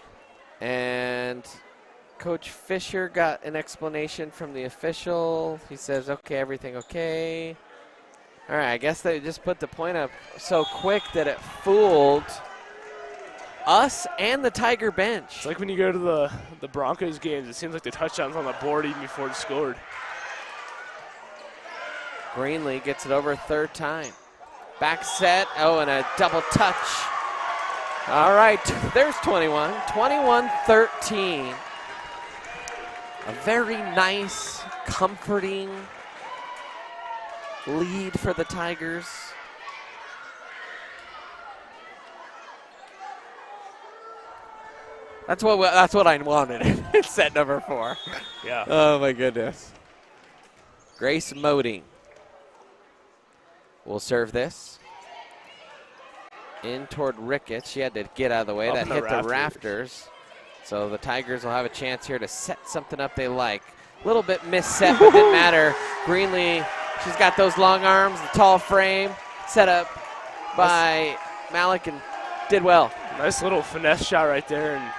And Coach Fisher got an explanation from the official. He says, okay, everything okay. All right, I guess they just put the point up so quick that it fooled us and the Tiger bench. It's like when you go to the Broncos games, it seems like the touchdown's on the board even before it's scored. Greenlee gets it over 3rd time. Back set, and a double touch. All right, there's 21. 21-13. A very nice, comforting lead for the Tigers. That's what I wanted in set number 4. Yeah. Oh my goodness. Grace Moding will serve this. In toward Ricketts. She had to get out of the way. Up That in the hit the rafters. rafters. So the Tigers will have a chance here to set something up they like. A little bit misset, but didn't matter. Greenlee, she's got those long arms, the tall frame, set up by Malik and did well. Nice little finesse shot right there. And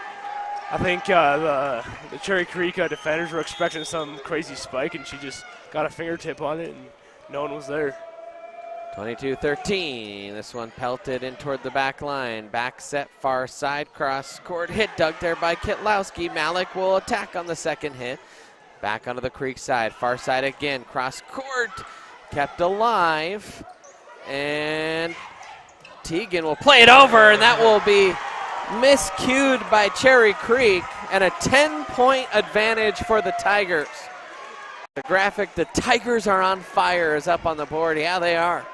I think the Cherry Creek defenders were expecting some crazy spike, and she just got a fingertip on it, and no one was there. 22-13. This one pelted in toward the back line. Back set, far side, cross court hit, dug there by Kitlowski. Malik will attack on the second hit. Back onto the Creek side, far side again, cross court, kept alive. And Teagan will play it over, and that will be miscued by Cherry Creek, and a 10-point advantage for the Tigers. The graphic, the Tigers are on fire, is up on the board. Yeah, they are.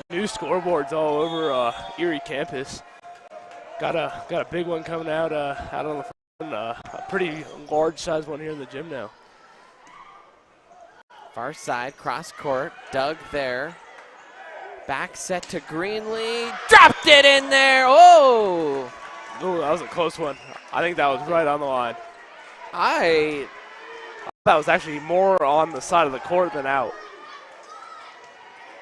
New scoreboards all over Erie campus. Got a big one coming out on the front, a pretty large size one here in the gym now. Far side, cross court, dug there. Back set to Greenlee, dropped it in there. Oh! Ooh, that was a close one. I think that was right on the line. I That was actually more on the side of the court than out.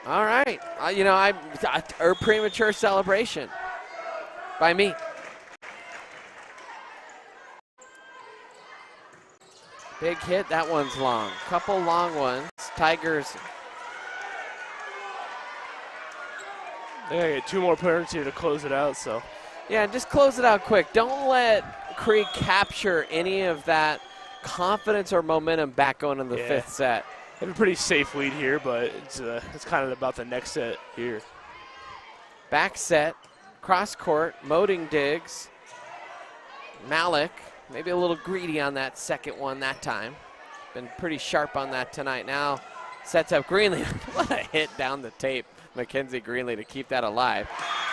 All right. A premature celebration by me. Big hit. That one's long. Couple long ones. Tigers. They gotta get 2 more points here to close it out. So Yeah, just close it out quick. Don't let Creek capture any of that confidence or momentum back going in the 5th set. They have a pretty safe lead here, but it's kind of about the next set here. Back set, cross court, Moding digs. Malik, maybe a little greedy on that second one that time. Been pretty sharp on that tonight. Now sets up Greenlee. What a hit down the tape, Mackenzie Greenlee, to keep that alive.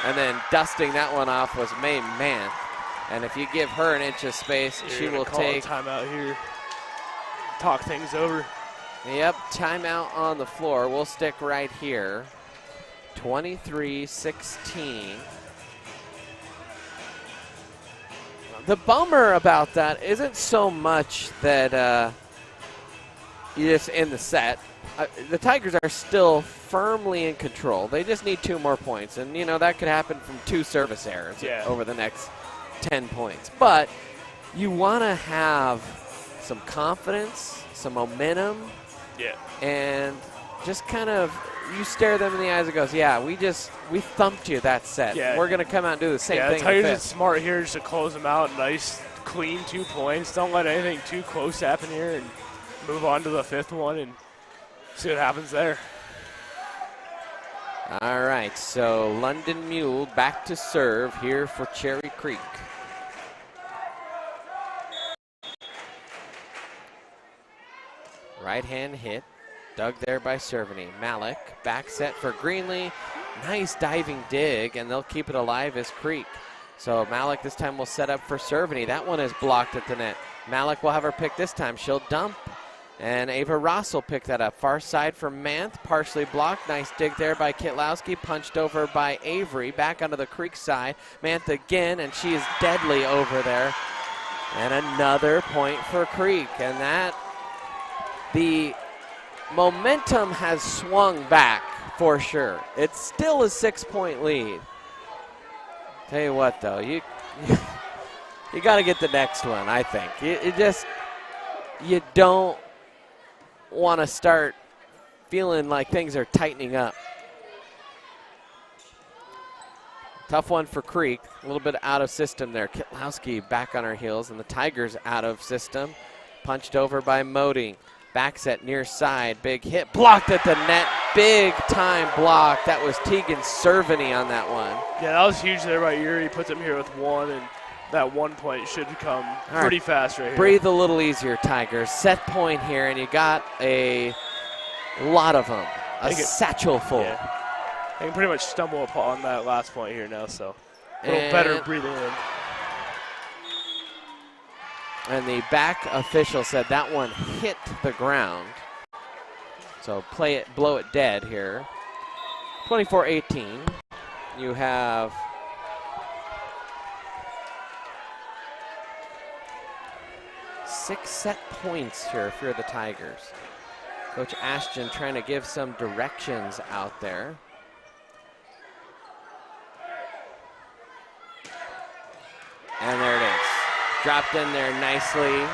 And then dusting that one off was May Mann. And if you give her an inch of space, she will take a timeout here. Talk things over. Yep, timeout on the floor. We'll stick right here. 23-16. The bummer about that isn't so much that you just end the set. The Tigers are still firmly in control. They just need 2 more points. And, that could happen from 2 service errors over the next 10 points. But you want to have some confidence, some momentum. Yeah. And just kind of, you stare them in the eyes and goes, yeah, we thumped you that set. Yeah. We're going to come out and do the same thing. Yeah, Tigers is smart here just to close them out. Nice, clean 2 points. Don't let anything too close happen here and move on to the 5th one and see what happens there. All right, so London Mule back to serve here for Cherry Creek. Right hand hit, dug there by Cerveny. Malik, back set for Greenlee. Nice diving dig, and they'll keep it alive as Creek. So Malik this time will set up for Cerveny. That one is blocked at the net. Malik will have her pick this time. She'll dump, and Ava Ross will pick that up. Far side for Manth, partially blocked. Nice dig there by Kitlowski, punched over by Avery. Back onto the Creek side. Manth again, and she is deadly over there. And another point for Creek, and that the momentum has swung back for sure. It's still a 6-point lead. Tell you what, though, you got to get the next one, I think. You don't want to start feeling like things are tightening up. Tough one for Creek. A little bit out of system there. Kitlowski back on her heels, and the Tigers out of system. Punched over by Moding. Back set near side, big hit, blocked at the net, big time block. That was Tegan Cerveny on that one. Yeah, that was huge there by Erie. Puts them here with 1, and that 1 point should come pretty fast right here. Breathe a little easier, Tigers. Set point here, and you got a lot of them. A satchel full. Yeah. I can pretty much stumble upon that last point here now, so a little better breathing in. And the back official said that one hit the ground. So blow it dead here. 24-18. You have six set points here if you're the Tigers. Coach Ashton trying to give some directions out there. And there it is. Dropped in there nicely.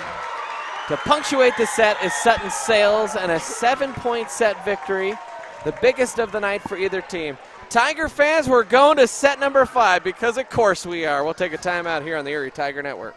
To punctuate the set is Sutton Sales and a 7-point set victory. The biggest of the night for either team. Tiger fans, we're going to set number 5 because of course we are. We'll take a timeout here on the Erie Tiger Network.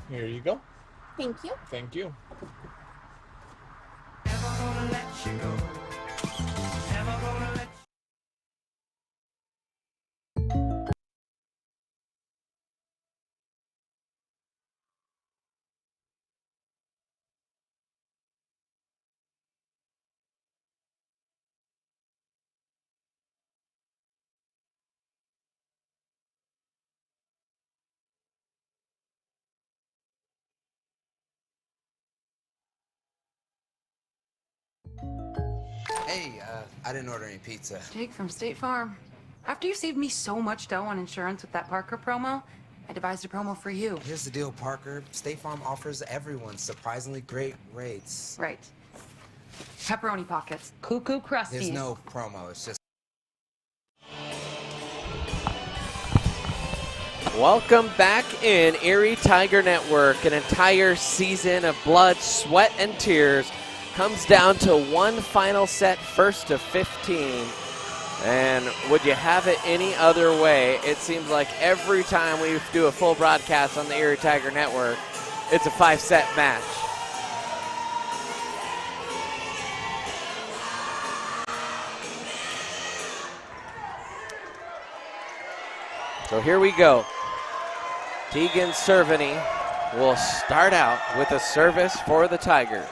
Here you go. Thank you. Thank you. Hey, I didn't order any pizza. Jake from State Farm. After you saved me so much dough on insurance with that Parker promo, I devised a promo for you. Here's the deal, Parker. State Farm offers everyone surprisingly great rates. Right. Pepperoni pockets. Cuckoo Crusties. There's no promo, it's just... Welcome back in Erie Tiger Network. An entire season of blood, sweat, and tears comes down to one final set, first to 15. And would you have it any other way? It seems like every time we do a full broadcast on the Erie Tiger Network, it's a 5-set match. So here we go. Tegan Cerveny will start out with a service for the Tigers.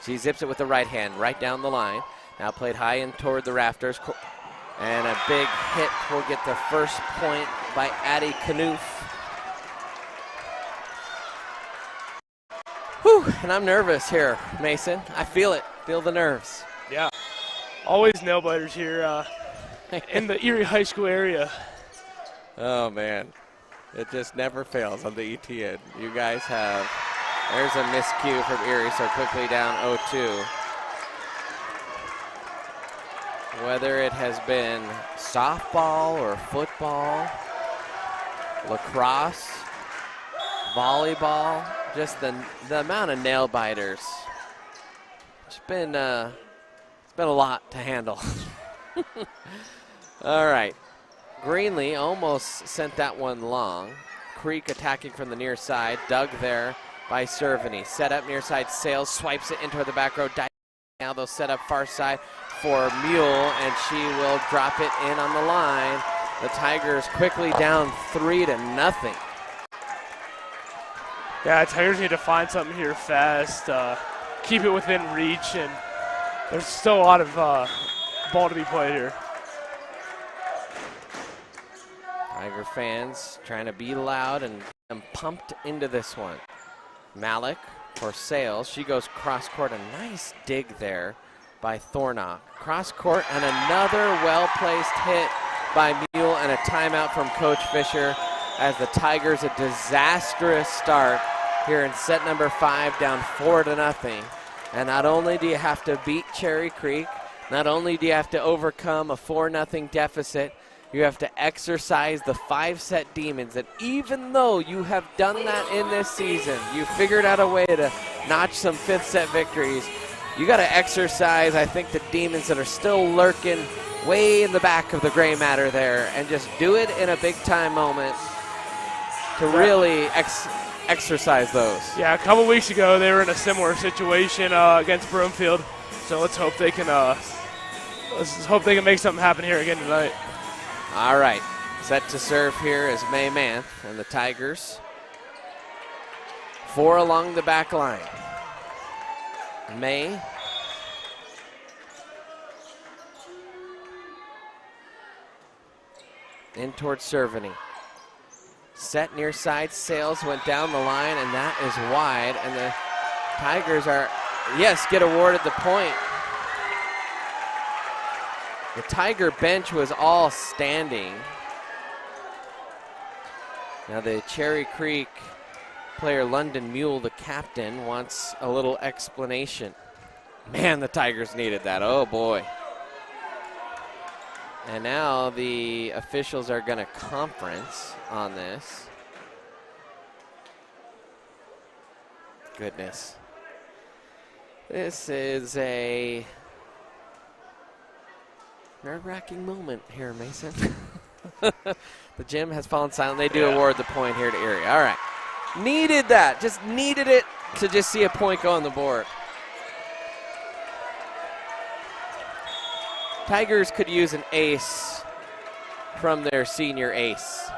She zips it with the right hand right down the line. Now played high and toward the rafters. And a big hit will get the first point by Addie Knuth. Whew, and I'm nervous here, Mason. I feel it, feel the nerves. Yeah, always nail biters here in the Erie High School area. Oh, man. It just never fails on the ETN. You guys have, there's a miscue from Erie, so quickly down 0-2. whether it has been softball or football, lacrosse, volleyball, just the amount of nail biters. It's been a lot to handle. All right. Greenlee almost sent that one long. Creek attacking from the near side. Dug there by Cerveny. Set up near side. Sales swipes it into the back row. Now they'll set up far side for Mule, and she will drop it in on the line. The Tigers quickly down 3-0. Yeah, Tigers need to find something here fast. Keep it within reach, and there's still a lot of ball to be played here. Tiger fans trying to be loud and pumped into this one. Malik for Sales. She goes cross court. A nice dig there by Thornock. Cross court and another well-placed hit by Mule and a timeout from Coach Fisher as the Tigers a disastrous start here in set number 5, down 4-0. And not only do you have to beat Cherry Creek, not only do you have to overcome a 4-0 deficit, you have to exercise the 5-set demons. And even though you have done that in this season, you figured out a way to notch some 5th set victories, you got to exercise, I think, the demons that are still lurking way in the back of the gray matter there, and just do it in a big-time moment to really exercise those. Yeah, a couple weeks ago they were in a similar situation against Broomfield, so let's hope they can make something happen here again tonight. All right, set to serve here is May Manth and the Tigers. 4 along the back line. May. In towards Cerveny. Set near side, Sales went down the line, and that is wide, and the Tigers are, yes, get awarded the point. The Tiger bench was all standing. Now the Cherry Creek player, London Mule, the captain, wants a little explanation. Man, the Tigers needed that. Oh, boy. And now the officials are going to conference on this. Goodness. This is a nerve-wracking moment here, Mason. The gym has fallen silent. They do award the point here to Erie. All right. Needed that. Just needed it to just see a point go on the board. Tigers could use an ace from their senior ace.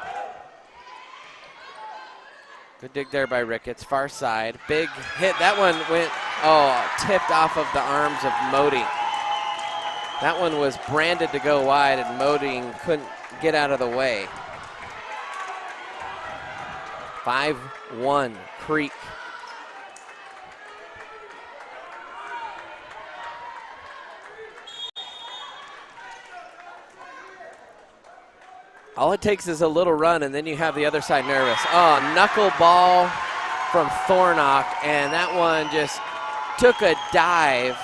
Good dig there by Ricketts. Far side. Big hit. That one went, tipped off of the arms of Moding. That one was branded to go wide, and Moding couldn't get out of the way. 5-1 Creek. All it takes is a little run, and then you have the other side nervous. Oh, knuckle ball from Thornock, and that one just took a dive.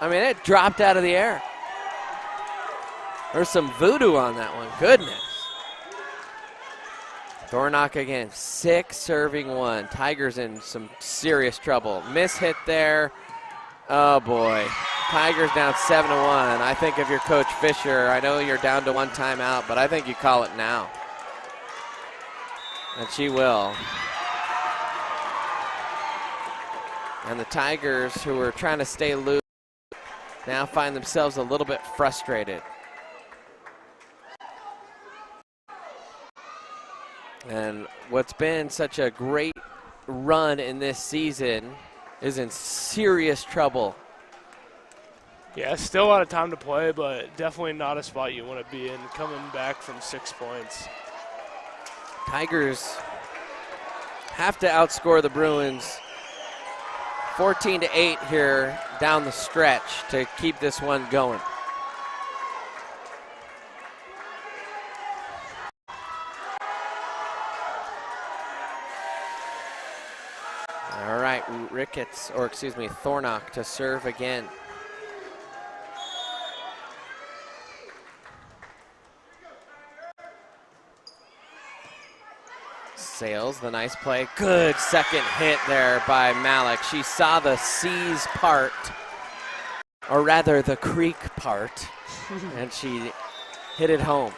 I mean, it dropped out of the air. There's some voodoo on that one. Goodness. Thornock again, 6 serving 1. Tigers in some serious trouble. Miss hit there. Oh, boy. Tigers down 7-1. I think if you're Coach Fisher, I know you're down to 1 timeout, but I think you call it now. And she will. And the Tigers, who were trying to stay loose, now find themselves a little bit frustrated. And what's been such a great run in this season is in serious trouble. Yeah, still a lot of time to play, but definitely not a spot you want to be in, coming back from 6 points. Tigers have to outscore the Bruins 14-8 here down the stretch to keep this one going. All right, Thornock to serve again. Sales, the nice play. Good second hit there by Malik. She saw the seas part, or rather the creek part, and she hit it home.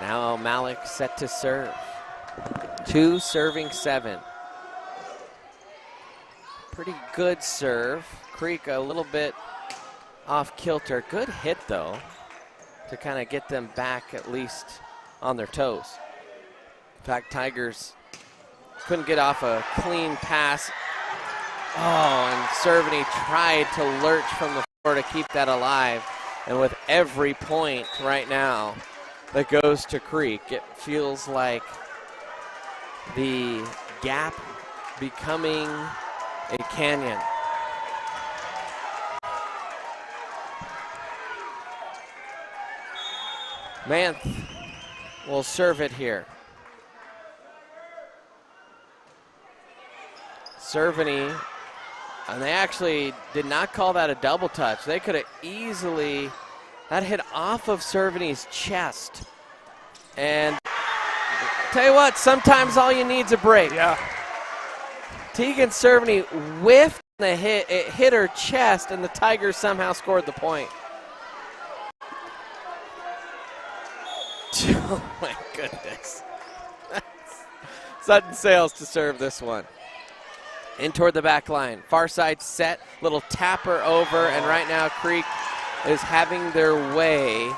Now Malik set to serve. 2 serving 7. Pretty good serve. Creek a little bit off kilter. Good hit though to kind of get them back at least on their toes. In fact, Tigers couldn't get off a clean pass. Oh, and Cerveny tried to lurch from the floor to keep that alive. And with every point right now that goes to Creek, it feels like the gap becoming a canyon. Manth will serve it here. Cerveny, and they actually did not call that a double touch. They could have easily, that hit off of Cerveny's chest. And tell you what, sometimes all you need is a break. Yeah. Tegan Cerveny whiffed the hit. It hit her chest, and the Tigers somehow scored the point. Oh my goodness. Sutton Sales to serve this one. In toward the back line. Far side set, little tapper over, and right now Creek is having their way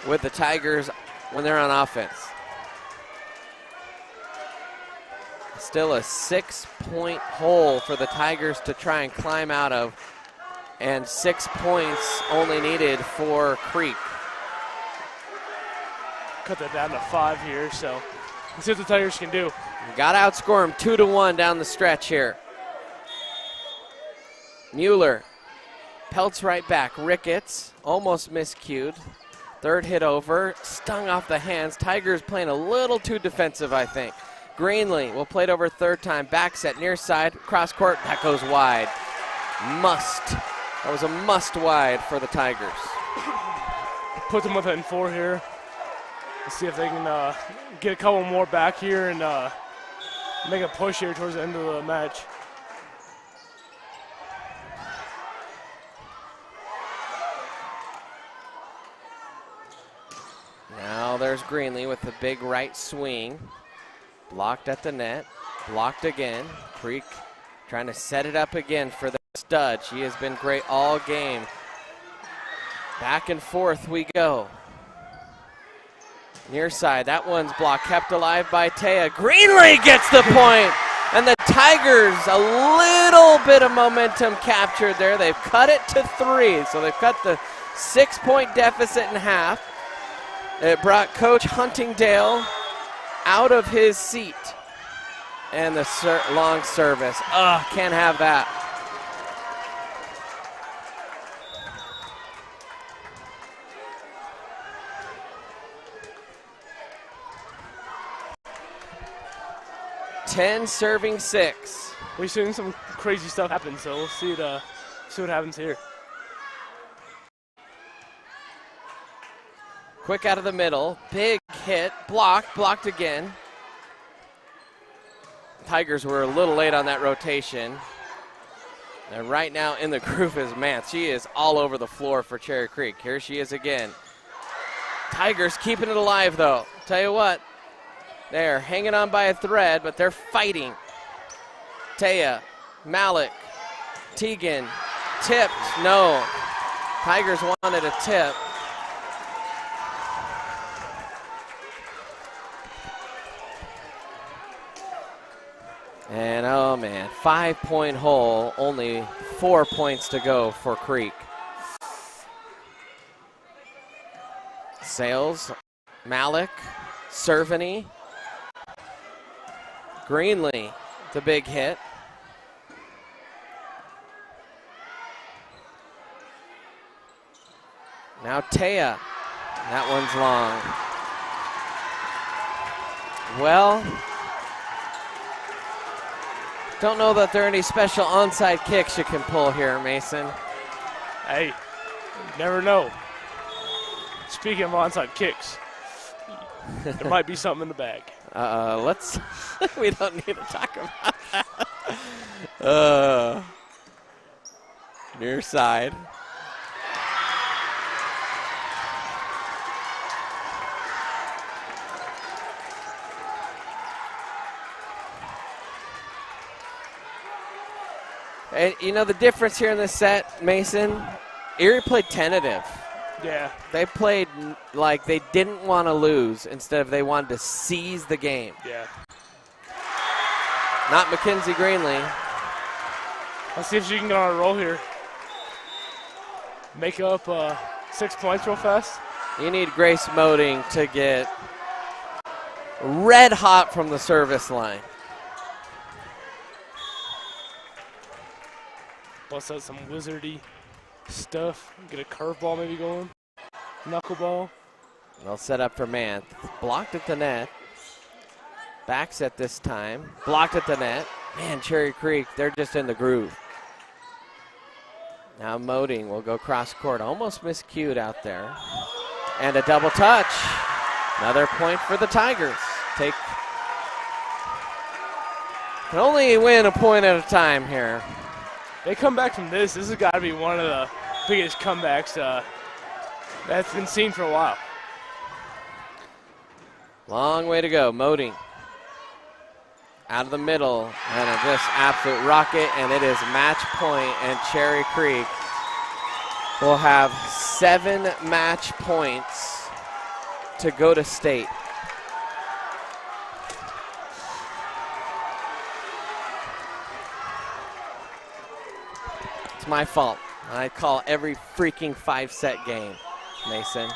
with the Tigers when they're on offense. Still a 6-point hole for the Tigers to try and climb out of, and 6 points only needed for Creek. Cut that down to 5 here, so let's see what the Tigers can do. Got to outscore them 2-1 down the stretch here. Mueller pelts right back. Ricketts almost miscued. Third hit over, stung off the hands. Tigers playing a little too defensive, I think. Greenlee will play it over third time. Back set near side, cross court, that goes wide. Must. That was a must wide for the Tigers. Put them within 4 here. Let's see if they can get a couple more back here and make a push here towards the end of the match. Now there's Greenlee with the big right swing. Blocked at the net, blocked again. Creek trying to set it up again for the stud. She has been great all game. Back and forth we go. Near side, that one's blocked, kept alive by Taya. Greenlee gets the point, and the Tigers a little bit of momentum captured there. They've cut it to 3, so they've cut the 6-point deficit in half. It brought Coach Huntingdale out of his seat, and the long service. Can't have that. Ten serving 6. We've seen some crazy stuff happen, so we'll see what happens here. Quick out of the middle, big hit, blocked again. Tigers were a little late on that rotation. And right now in the groove is Manth. She is all over the floor for Cherry Creek. Here she is again. Tigers keeping it alive though. Tell you what, they're hanging on by a thread, but they're fighting. Taya, Malik, Tegan, tipped, no. Tigers wanted a tip. And oh man, 5-point hole, only 4 points to go for Creek. Sales, Malik, Cerveny, Greenlee, the big hit. Now Taya, that one's long. Well, don't know that there are any special onside kicks you can pull here, Mason. Hey, Never know. Speaking of onside kicks, there might be something in the bag. Let's. We don't need to talk about that. Near side. And you know the difference here in this set, Mason? Erie played tentative. Yeah. They played like they didn't want to lose instead of they wanted to seize the game. Yeah. Not Mackenzie Greenlee. Let's see if she can get on a roll here. Make up 6 points real fast. You need Grace Moding to get red hot from the service line. Bust out some wizardy stuff. Get a curveball maybe going. Knuckleball. They'll set up for Manth. Blocked at the net. Back set this time. Blocked at the net. Man, Cherry Creek, they're just in the groove. Now Moding will go cross court. Almost miscued out there. And a double touch. Another point for the Tigers. Can only win a point at a time here. They come back from this. This has got to be one of the biggest comebacks that's been seen for a while. Long way to go. Moding out of the middle, and a just absolute rocket, and it is match point, and Cherry Creek will have 7 match points to go to state. It's my fault. I call every freaking 5-set game, Mason.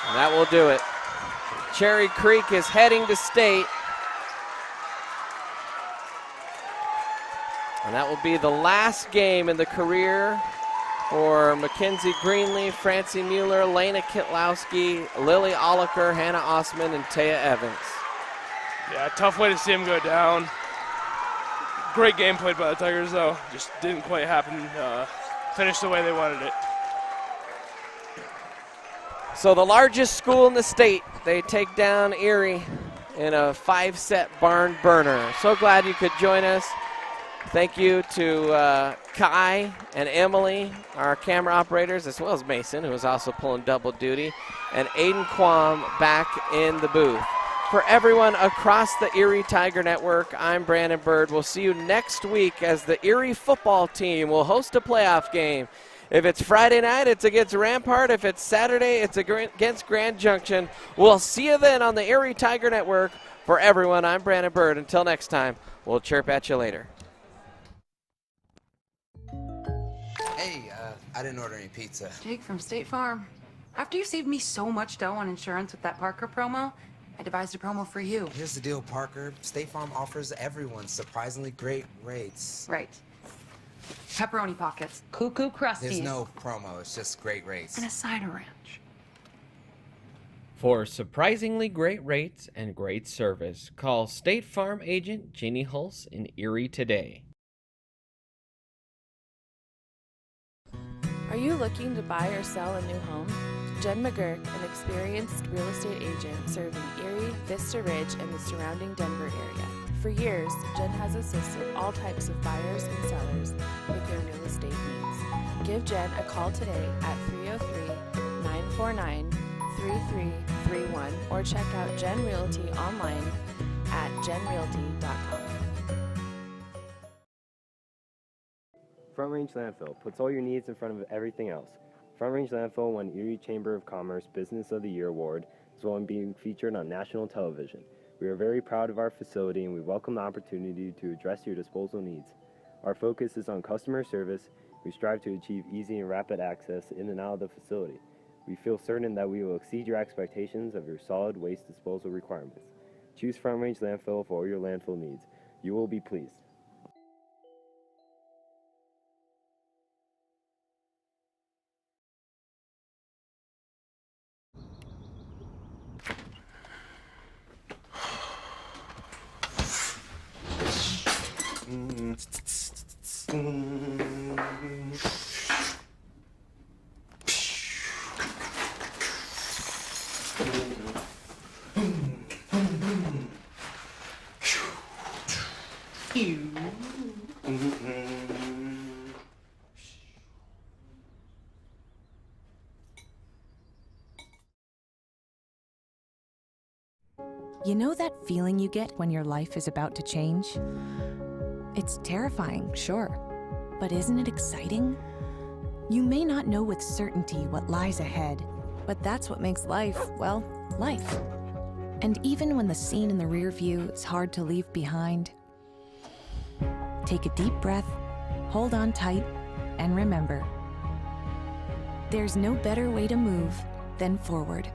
And that will do it. Cherry Creek is heading to state. And that will be the last game in the career for Mackenzie Greenlee, Francie Mueller, Lena Kitlowski, Lily Oliker, Hannah Osman, and Taya Evans. Yeah, tough way to see him go down. Great game played by the Tigers, though. Just didn't quite happen, finish the way they wanted it. So the largest school in the state, they take down Erie in a 5-set barn burner. So glad you could join us. Thank you to Kai and Emily, our camera operators, as well as Mason, who is also pulling double duty, and Aiden Quam back in the booth. For everyone across the Erie Tiger Network, I'm Brandon Bird. We'll see you next week as the Erie football team will host a playoff game. If it's Friday night, it's against Rampart. If it's Saturday, it's against Grand Junction. We'll see you then on the Erie Tiger Network. For everyone, I'm Brandon Bird. Until next time, we'll chirp at you later. Hey, I didn't order any pizza. Jake from State Farm. After you saved me so much dough on insurance with that Parker promo, I devised a promo for you. Here's the deal, Parker. State Farm offers everyone surprisingly great rates. Right. Pepperoni pockets. Cuckoo Crusties. There's no promo, it's just great rates. And a cider ranch. For surprisingly great rates and great service, call State Farm agent Jeannie Hulse in Erie today. Are you looking to buy or sell a new home? Jen McGurk, an experienced real estate agent serving Erie, Vista Ridge, and the surrounding Denver area. For years, Jen has assisted all types of buyers and sellers with their real estate needs. Give Jen a call today at 303-949-3331 or check out Jen Realty online at jenrealty.com. Front Range Landfill puts all your needs in front of everything else. Front Range Landfill won Erie Chamber of Commerce Business of the Year Award, as well as being featured on national television. We are very proud of our facility and we welcome the opportunity to address your disposal needs. Our focus is on customer service. We strive to achieve easy and rapid access in and out of the facility. We feel certain that we will exceed your expectations of your solid waste disposal requirements. Choose Front Range Landfill for all your landfill needs. You will be pleased. You know that feeling you get when your life is about to change? It's terrifying, sure, but isn't it exciting? You may not know with certainty what lies ahead, but that's what makes life, well, life. And even when the scene in the rear view is hard to leave behind, take a deep breath, hold on tight, and remember, there's no better way to move than forward.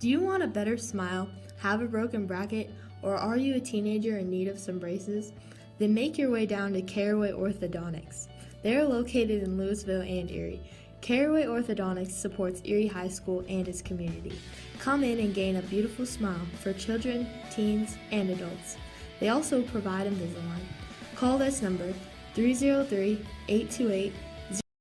Do you want a better smile, have a broken bracket, or are you a teenager in need of some braces? Then make your way down to Caraway Orthodontics. They are located in Louisville and Erie. Caraway Orthodontics supports Erie High School and its community. Come in and gain a beautiful smile for children, teens, and adults. They also provide Invisalign. Call this number, 303-828